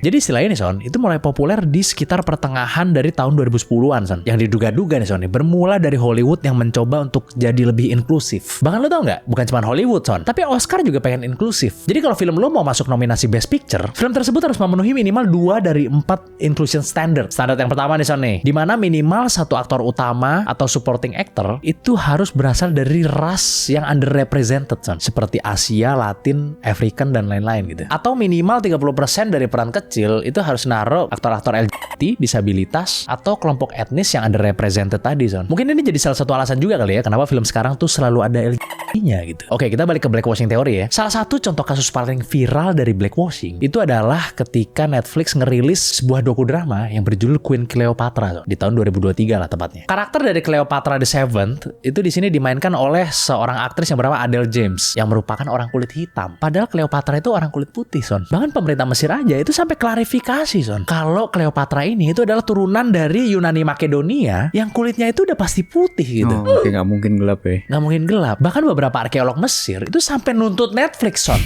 Jadi istilah ini Son, itu mulai populer di sekitar pertengahan dari tahun 2010-an Son. Yang diduga-duga nih Son, bermula dari Hollywood yang mencoba untuk jadi lebih inklusif. Bahkan lo tau nggak? Bukan cuma Hollywood Son, tapi Oscar juga pengen inklusif. Jadi kalau film lo mau masuk nominasi Best Picture, film tersebut harus memenuhi minimal 2 dari 4 inclusion standard. Standar yang pertama nih Son nih, dimana minimal satu aktor utama atau supporting actor itu harus berasal dari ras yang underrepresented Son, seperti Asia, Latin, African dan lain-lain gitu. Atau minimal 30% dari peran kecil itu harus naruh aktor-aktor LGBT, disabilitas atau kelompok etnis yang underrepresented tadi Son. Mungkin ini jadi salah satu alasan juga kali ya kenapa film sekarang tuh selalu ada LGBT Iya gitu. Oke, kita balik ke blackwashing teori ya. Salah satu contoh kasus paling viral dari blackwashing itu adalah ketika Netflix ngerilis sebuah dokudrama yang berjudul Queen Cleopatra di tahun 2023 lah tepatnya. Karakter dari Cleopatra the Seventh itu di sini dimainkan oleh seorang aktris yang bernama Adele James yang merupakan orang kulit hitam. Padahal Cleopatra itu orang kulit putih, Son. Bahkan pemerintah Mesir aja itu sampai klarifikasi, Son. Kalau Cleopatra ini itu adalah turunan dari Yunani Makedonia yang kulitnya itu udah pasti putih gitu. Oke, nggak mungkin gelap ya. Nggak mungkin gelap. Bahkan beberapa arkeolog Mesir itu sampai nuntut Netflix, Son.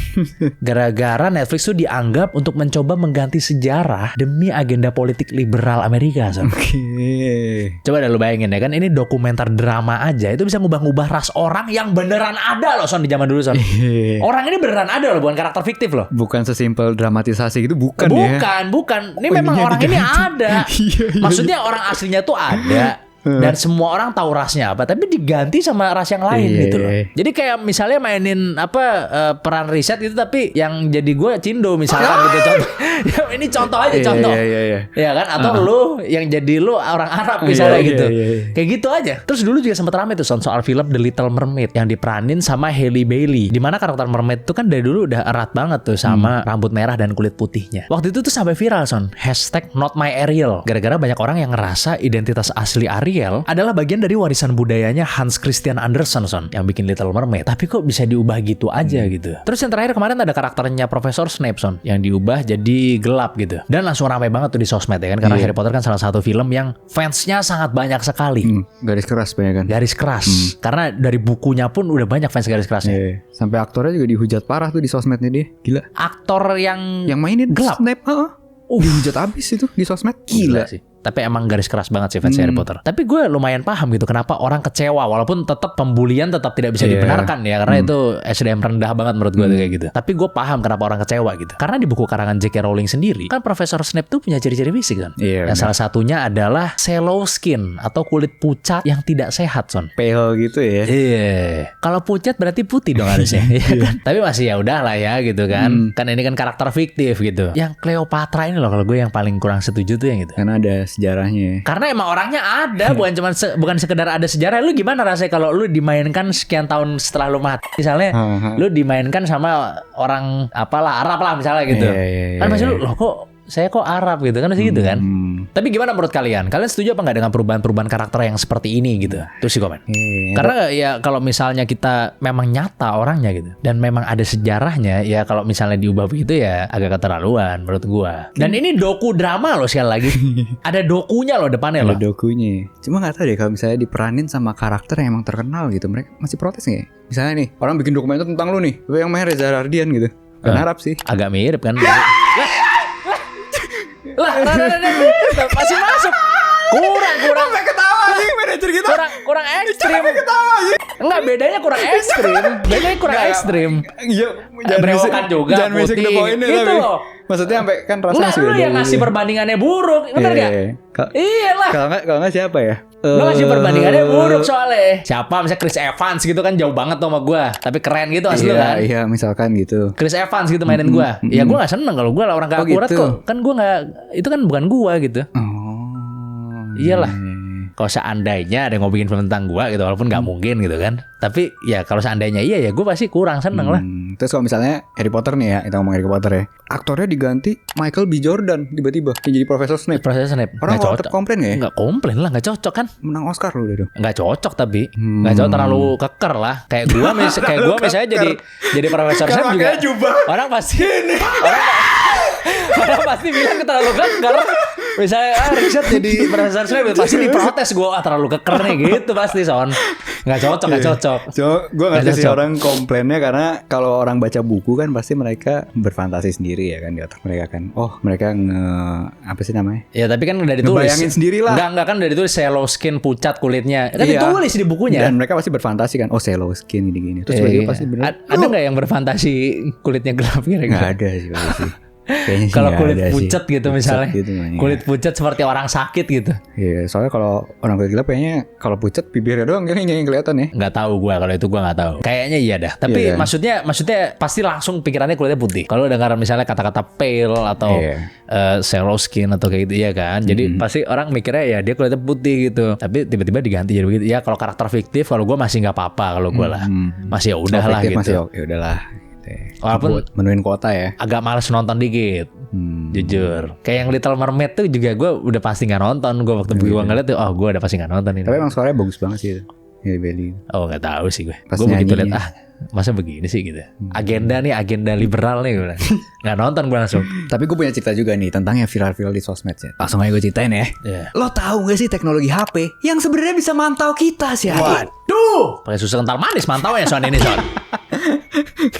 Gara-gara Netflix itu dianggap untuk mencoba mengganti sejarah demi agenda politik liberal Amerika, Son. Oke. Coba dah lu bayangin ya kan, ini dokumenter drama aja itu bisa ngubah-ngubah ras orang yang beneran ada loh, Son, di zaman dulu, Son. Orang ini beneran ada loh, bukan karakter fiktif loh. Bukan sesimpel dramatisasi gitu, bukan ya. Bukan. Ini Oh, memang ininya orang ini diganti. ada. Iya. Maksudnya orang aslinya tuh ada. Dan semua orang tahu rasnya apa, tapi diganti sama ras yang lain Iya. gitu loh. Jadi kayak misalnya mainin peran riset gitu, tapi yang jadi gue Cindo misalkan gitu contoh. Ya, ini contoh aja contoh. Iya. Ya kan? Atau lu yang jadi lu orang Arab misalnya Iya, gitu. iya. Kayak gitu aja. Terus dulu juga sempat rame tuh soal film The Little Mermaid yang diperanin sama Halle Bailey. Dimana karakter mermaid itu kan dari dulu udah erat banget tuh sama rambut merah dan kulit putihnya. Waktu itu tuh sampai viral, Son. #NotMyAriel. Gara-gara banyak orang yang ngerasa identitas asli Ariel adalah bagian dari warisan budayanya Hans Christian Andersen, Son, yang bikin Little Mermaid. Tapi kok bisa diubah gitu aja gitu. Terus yang terakhir kemarin ada karakternya Profesor Snape, Son, yang diubah jadi gelap gitu. Dan langsung ramai banget tuh di sosmed ya kan, karena Harry Potter kan salah satu film yang fansnya sangat banyak sekali. Garis keras banyak kan. Garis keras. Karena dari bukunya pun udah banyak fans garis kerasnya. Iya. Sampai aktornya juga dihujat parah tuh di sosmednya dia. Gila. Aktor yang Yang mainin gelap. Snape, dihujat abis itu di sosmed. Gila sih. Tapi emang garis keras banget sih fans Harry Potter. Tapi gue lumayan paham gitu kenapa orang kecewa, walaupun tetap pembulian tetap tidak bisa dibenarkan ya, karena itu SDM rendah banget menurut gue tuh kayak gitu. Tapi gue paham kenapa orang kecewa gitu. Karena di buku karangan J.K. Rowling sendiri kan Profesor Snape tuh punya ciri-ciri fisik, kan. Iya, Yang salah satunya adalah sallow skin atau kulit pucat yang tidak sehat, Son. Pale gitu ya. Iya. Kalau pucat berarti putih dong harusnya, ya kan? Tapi masih ya udahlah ya gitu kan. Kan ini kan karakter fiktif gitu. Yang Cleopatra ini loh kalau gue yang paling kurang setuju tuh yang gitu. Karena ada sejarahnya. Karena emang orangnya ada, bukan sekedar ada sejarah. Lu gimana rasanya kalau lu dimainkan sekian tahun setelah lu mati? Misalnya lu dimainkan sama orang apalah Arab lah misalnya gitu. Kan pasti lu loh kok saya kok Arab gitu kan, masih gitu kan. Tapi gimana menurut kalian? Kalian setuju apa nggak dengan perubahan-perubahan karakter yang seperti ini gitu? Terus sih komen. Karena ya kalau misalnya kita memang nyata orangnya gitu dan memang ada sejarahnya, ya kalau misalnya diubah begitu ya agak keterlaluan menurut gua. Dan ini doku drama loh sekali lagi. Ada dokunya loh depannya loh. Ada dokunya. Cuma nggak tahu deh kalau misalnya diperanin sama karakter yang emang terkenal gitu, mereka masih protes nggak ya? Misalnya nih, orang bikin dokumenter tentang lu nih, lu yang main Reza Rahardian gitu. Kan Arab sih. Agak mirip kan. Lah, masih masuk. Kurang. Sampai ketawa sih manajer kita. Kurang ekstrim. Enggak, bedanya kurang ekstrim. Iya, Berewokan juga, jangan missing the putih. point Gitu tapi. loh. Maksudnya sampai kan rasanya Enggak, masih lu beda yang ngasih gitu. perbandingannya buruk. Bener gak? Iya lah. Kalau nggak siapa ya? Lu ngasih perbandingannya buruk soalnya. Siapa misalnya Chris Evans gitu kan, jauh banget tuh sama gua. Tapi keren gitu asli kan. Iya, misalkan gitu. Chris Evans gitu mainin gua. Ya gua gak seneng kalau gua lah orang gak Oh, akurat gitu. kok. Kan gua gak, itu kan bukan gua gitu. Oh. Iyalah. Kalau seandainya ada yang mau bikin film tentang gua gitu, walaupun nggak mungkin gitu kan. Tapi ya kalau seandainya iya ya gue pasti kurang seneng lah. Terus kalau misalnya Harry Potter nih ya, kita ngomong Harry Potter ya. Aktornya diganti Michael B. Jordan tiba-tiba yang jadi Profesor Snape. Proses Snape Orang nggak kalau cocok. komplain nggak ya? Nggak komplain lah, nggak cocok kan? Menang Oscar lu udah dong. Nggak cocok tapi nggak cocok, terlalu keker lah. Kayak gua misalnya jadi Profesor Snape juga. Orang pasti orang pasti bilang terlalu keker. Misalnya riset jadi Profesor Snape pasti diprotes gua, terlalu keker nih gitu pasti Son. Nggak cocok. Cuma gue ngerti Nggak sih cocok. orang komplainnya karena kalau orang baca buku kan pasti mereka berfantasi sendiri ya kan di otak mereka kan. Oh mereka apa sih namanya? Ya tapi kan udah ditulis. Ngebayangin sendiri lah. Enggak kan udah ditulis yellow skin, pucat kulitnya. Kan Iya. ditulis di bukunya. Dan mereka pasti berfantasi kan. Oh sallow skin gini-gini. Terus tiba-tiba pasti bener. Ada nggak yang berfantasi kulitnya gelap kira-kira? Nggak ada sih pasti. Kayaknya sih Kalau nggak kulit ada sih. pucat gitu misalnya. Gitu, ya. Kulit pucat seperti orang sakit gitu. Iya, soalnya kalau orang kulit gelap kayaknya kalau pucat bibirnya doang kayaknya yang kelihatan ya. Nggak tahu gue kalau itu gue nggak tahu. Kayaknya iya dah. Tapi Iya kan? maksudnya pasti langsung pikirannya kulitnya putih. Kalau dengar misalnya kata-kata pale atau sallow skin atau kayak gitu ya kan. Jadi pasti orang mikirnya ya dia kulitnya putih gitu. Tapi tiba-tiba diganti jadi begitu. Ya kalau karakter fiktif kalau gue masih nggak apa-apa kalau gue lah. Masih ya udah lah gitu. Masih oke, udahlah. Walaupun buat menuin kuota ya. agak males nonton dikit. Jujur. Kayak yang Little Mermaid tuh juga gue udah pasti nggak nonton. Gue waktu gue ngeliat tuh, gue udah pasti nggak nonton ini. Tapi emang suaranya bagus banget sih itu. Halle Bailey. Oh nggak tahu sih gue. Pas Gue begitu lihat nyanyinya. masa begini sih gitu. Agenda liberal nih gue bilang. Nggak nonton gue langsung. Tapi gue punya cerita juga nih tentang yang viral-viral di sosmed ya. Langsung aja gue ceritain ya. Iya. Lo tahu gak sih teknologi HP yang sebenarnya bisa mantau kita sih? Waduh, pakai susu kental manis mantau ya soal ini soal.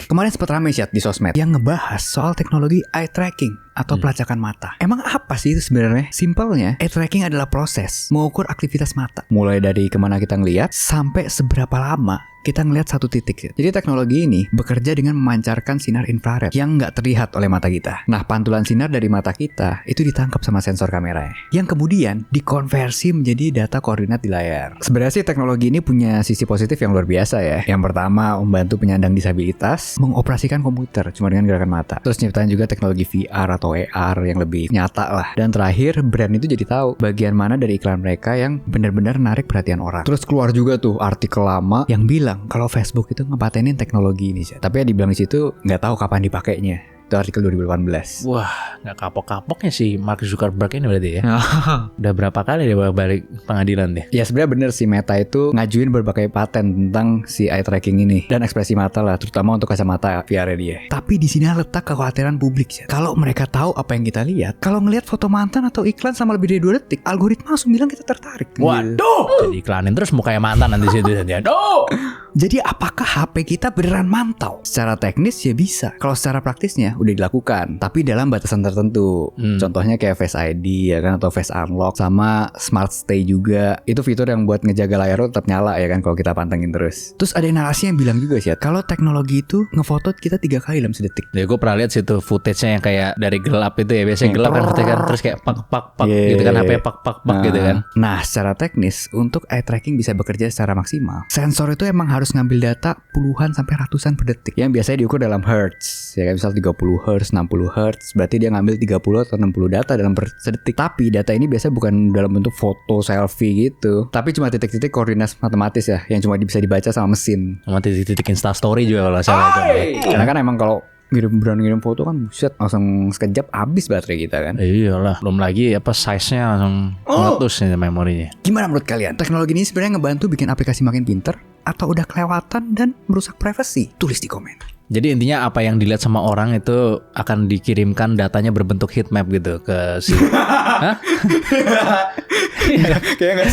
Kemarin sempat rame chat di sosmed yang ngebahas soal teknologi eye tracking atau pelacakan mata. Emang apa sih itu sebenarnya? Simpelnya, eye tracking adalah proses mengukur aktivitas mata. Mulai dari kemana kita ngelihat sampai seberapa lama kita ngelihat satu titik. Jadi teknologi ini bekerja dengan memancarkan sinar infrared yang nggak terlihat oleh mata kita. Nah, pantulan sinar dari mata kita itu ditangkap sama sensor kameranya, yang kemudian dikonversi menjadi data koordinat di layar. Sebenarnya sih teknologi ini punya sisi positif yang luar biasa ya. Yang pertama, membantu penyandang disabilitas mengoperasikan komputer cuma dengan gerakan mata. Terus nyiptain juga teknologi VR atau AR yang lebih nyata lah. Dan terakhir, brand itu jadi tahu bagian mana dari iklan mereka yang benar-benar narik perhatian orang. Terus keluar juga tuh artikel lama yang bilang kalau Facebook itu ngepatenin teknologi ini sih. Tapi ya dibilang di situ nggak tahu kapan dipakainya. Itu artikel 2018. Wah, nggak kapok-kapoknya sih Mark Zuckerberg ini berarti ya. Udah berapa kali dia balik pengadilan deh. Ya sebenarnya bener sih, Meta itu ngajuin berbagai paten tentang si eye tracking ini dan ekspresi mata lah, terutama untuk kacamata VR dia. Tapi di sini letak kekhawatiran publik ya. Kalau mereka tahu apa yang kita lihat, kalau ngelihat foto mantan atau iklan sama lebih dari 2 detik, algoritma langsung bilang kita tertarik. Waduh, jadi iklanin terus mukanya mantan nanti situ saja. Aduh. Jadi apakah HP kita beneran mantau? Secara teknis ya bisa. Kalau secara praktisnya udah dilakukan, tapi dalam batasan tertentu. Contohnya kayak Face ID ya kan, atau Face Unlock sama Smart Stay juga. Itu fitur yang buat ngejaga layar lo tetap nyala ya kan kalau kita pantengin terus. Terus ada narasi yang bilang juga sih, kalau teknologi itu ngefoto kita 3 kali dalam sedetik. Ya gue pernah lihat situ footage-nya yang kayak dari gelap itu ya. Biasanya gelap kan terus kayak pak gitu kan, HP pak gitu kan. Nah, secara teknis untuk eye tracking bisa bekerja secara maksimal. Sensor itu emang harus ngambil data puluhan sampai ratusan per detik yang biasanya diukur dalam hertz. Ya kan, misal 30 hertz, 60 hertz, berarti dia ngambil 30 atau 60 data dalam per sedetik. Tapi data ini biasanya bukan dalam bentuk foto selfie gitu, tapi cuma titik-titik koordinat matematis ya, yang cuma bisa dibaca sama mesin. Sama titik-titik Instastory juga kalau salah itu. Karena kan emang kalau ngirim foto kan buset, langsung sekejap habis baterai kita kan. Iyalah, belum lagi size-nya langsung meletus nih memorinya. Gimana menurut kalian? Teknologi ini sebenarnya ngebantu bikin aplikasi makin pinter atau udah kelewatan dan merusak privasi? Tulis di komen. Jadi intinya apa yang dilihat sama orang itu akan dikirimkan datanya berbentuk heat map gitu ke si. Hah? Kayaknya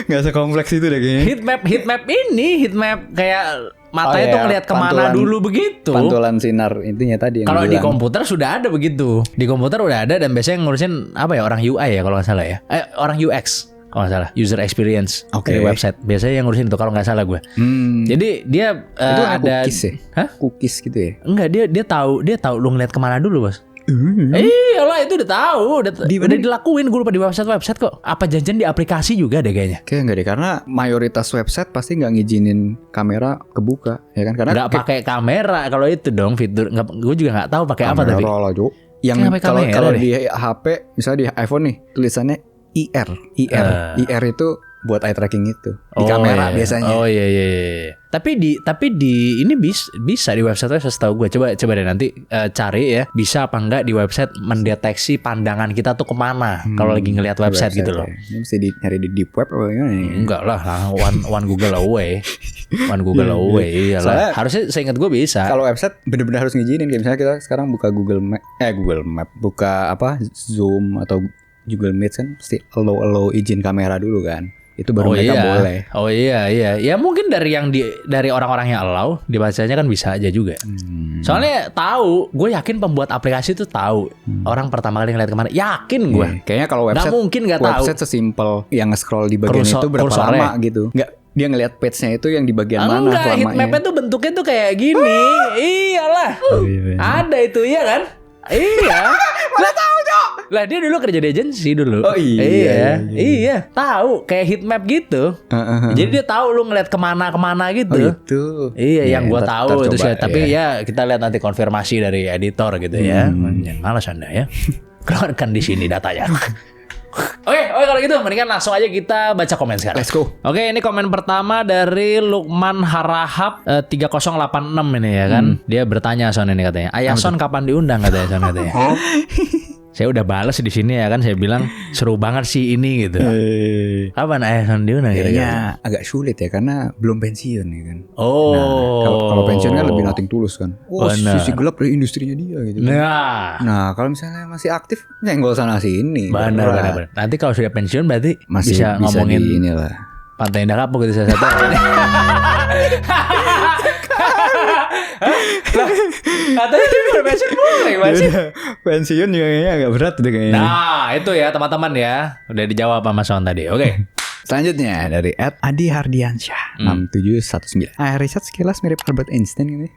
nggak sekompleks itu deh kayaknya. Heat map kayak matanya tuh ngelihat kemana dulu begitu. Pantulan sinar intinya tadi. Kalau di komputer sudah ada begitu. Di komputer udah ada dan biasanya ngurusin apa ya, orang UI ya kalau nggak salah ya. Orang UX kalau nggak salah, user experience dari website. Biasanya yang ngurusin itu kalau nggak salah gue. Jadi dia itu ada cookies ya? Hah? Cookies gitu ya? Enggak, dia tahu lu ngeliat kemana dulu, Bos. Iyalah, itu udah tahu, udah dilakuin. Gue lupa di website kok. Apa janjian di aplikasi juga deh kayaknya? Kayak enggak deh, karena mayoritas website pasti nggak ngizinin kamera kebuka, ya kan? Karena nggak pakai kamera kalau itu dong fitur. Gue juga nggak tahu pakai apa tapi. Lah, Jo. Yang kalau di HP, misalnya di iPhone nih, tulisannya IR itu buat eye tracking itu di kamera biasanya. Oh iya. Tapi di ini bisa di website setahu gue. Coba deh nanti cari ya, bisa apa enggak di website mendeteksi pandangan kita tuh kemana kalau lagi ngelihat website gitu loh. Ini mesti nyari di deep web apa gimana ya? Enggak lah, one Google away. One Google away. Iyalah. Harusnya seingat gue bisa. Kalau website bener-bener harus ngizinin. Kayak misalnya kita sekarang buka Google Map, buka apa Zoom atau Google Meet kan pasti allow izin kamera dulu kan. Itu baru mereka boleh. Oh iya. Ya mungkin dari orang-orang yang allow dibacanya kan bisa aja juga. Soalnya tahu, gue yakin pembuat aplikasi itu tahu orang pertama kali ngeliat kemana. Yakin gue. Kayaknya kalau website nggak mungkin nggak tahu. Website sesimpel yang nge-scroll di bagian itu berapa lama gitu. Nggak, dia ngelihat page-nya itu yang di bagian mana lamanya. Heatmap-nya tuh bentuknya tuh kayak gini. Iyalah. Ada itu ya kan? Iya. Nggak tahu, Cok. Lah dia dulu kerja di agensi dulu. Oh, iya. Iya. Tahu kayak heat map gitu. Jadi dia tahu lu ngeliat kemana gitu. Oh itu. Iya, Ya, yang gua ntar tahu itu coba, sih. Tapi ya kita lihat nanti konfirmasi dari editor gitu ya. Malas Anda ya. Keluarkan di sini datanya. Oke, kalau gitu mendingan langsung aja kita baca komen sekarang. Let's go. Oke, ini komen pertama dari Lukman Harahap 3086 ini ya kan. Dia bertanya Son ini katanya. Ayah Son kapan diundang katanya Son katanya. Saya udah bales di sini ya kan, saya bilang seru banget sih ini gitu. Kapan Ayah Son diundang gitu? Kayaknya agak sulit ya karena belum pensiun ya kan. Oh. Nah, kalau pensiun kan lebih nothing tulus kan. Oh, Benar. sisi gelap dari industrinya dia gitu. Nah, kalau misalnya masih aktif, nyenggol sana sini. Benar. Nanti kalau sudah pensiun berarti Masih bisa ngomongin di inilah. Pantai Indah Kapuk gitu salah satu. Katanya dia udah pensiun boleh masih. Pensiun juga kayaknya agak berat tuh kayaknya. Nah itu ya teman-teman ya. Udah dijawab sama Son tadi. Oke. Selanjutnya dari @Adi Hardiansyah 6719. Richard sekilas mirip Albert Einstein gitu.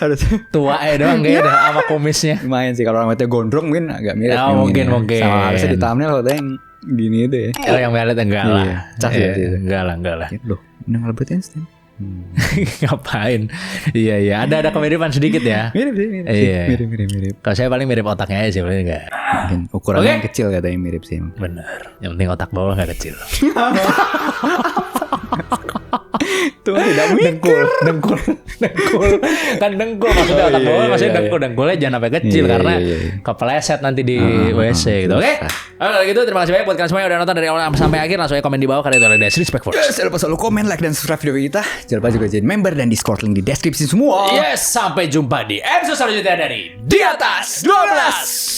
Harusnya Tua doang kayaknya dah sama kumisnya. lumayan sih kalau rambutnya gondrong mungkin agak mirip. Ya, mungkin. Sama harusnya di thumbnail foto yang gini itu ya. Oh yang melet enggak lah. Iya, cas ya itu. Enggak lah. Loh, ini Albert Einstein. Ngapain? Iya. Ada kemiripan sedikit ya. Mirip sih, mirip. Iya. Mirip. Kalau saya paling mirip otaknya aja sih, paling enggak. Mungkin ukurannya yang kecil katanya mirip sih. Bener. Yang penting otak bawah nggak kecil. Tuh tidak Dengkul. Kan dengkul maksudnya otak bawah, maksudnya dengkulnya jangan sampai kecil karena kepleset nanti di WC gitu. Oke. Kalau gitu terima kasih banyak buat kalian semua yang udah nonton dari awal sampai akhir. Langsung aja komen di bawah karena itu ada disrespect for. Jangan lupa selalu komen, like, dan subscribe video kita. Jangan lupa juga jadi member dan Discord, link di deskripsi semua. Yes, sampai jumpa di episode selanjutnya dari Di Atas 12.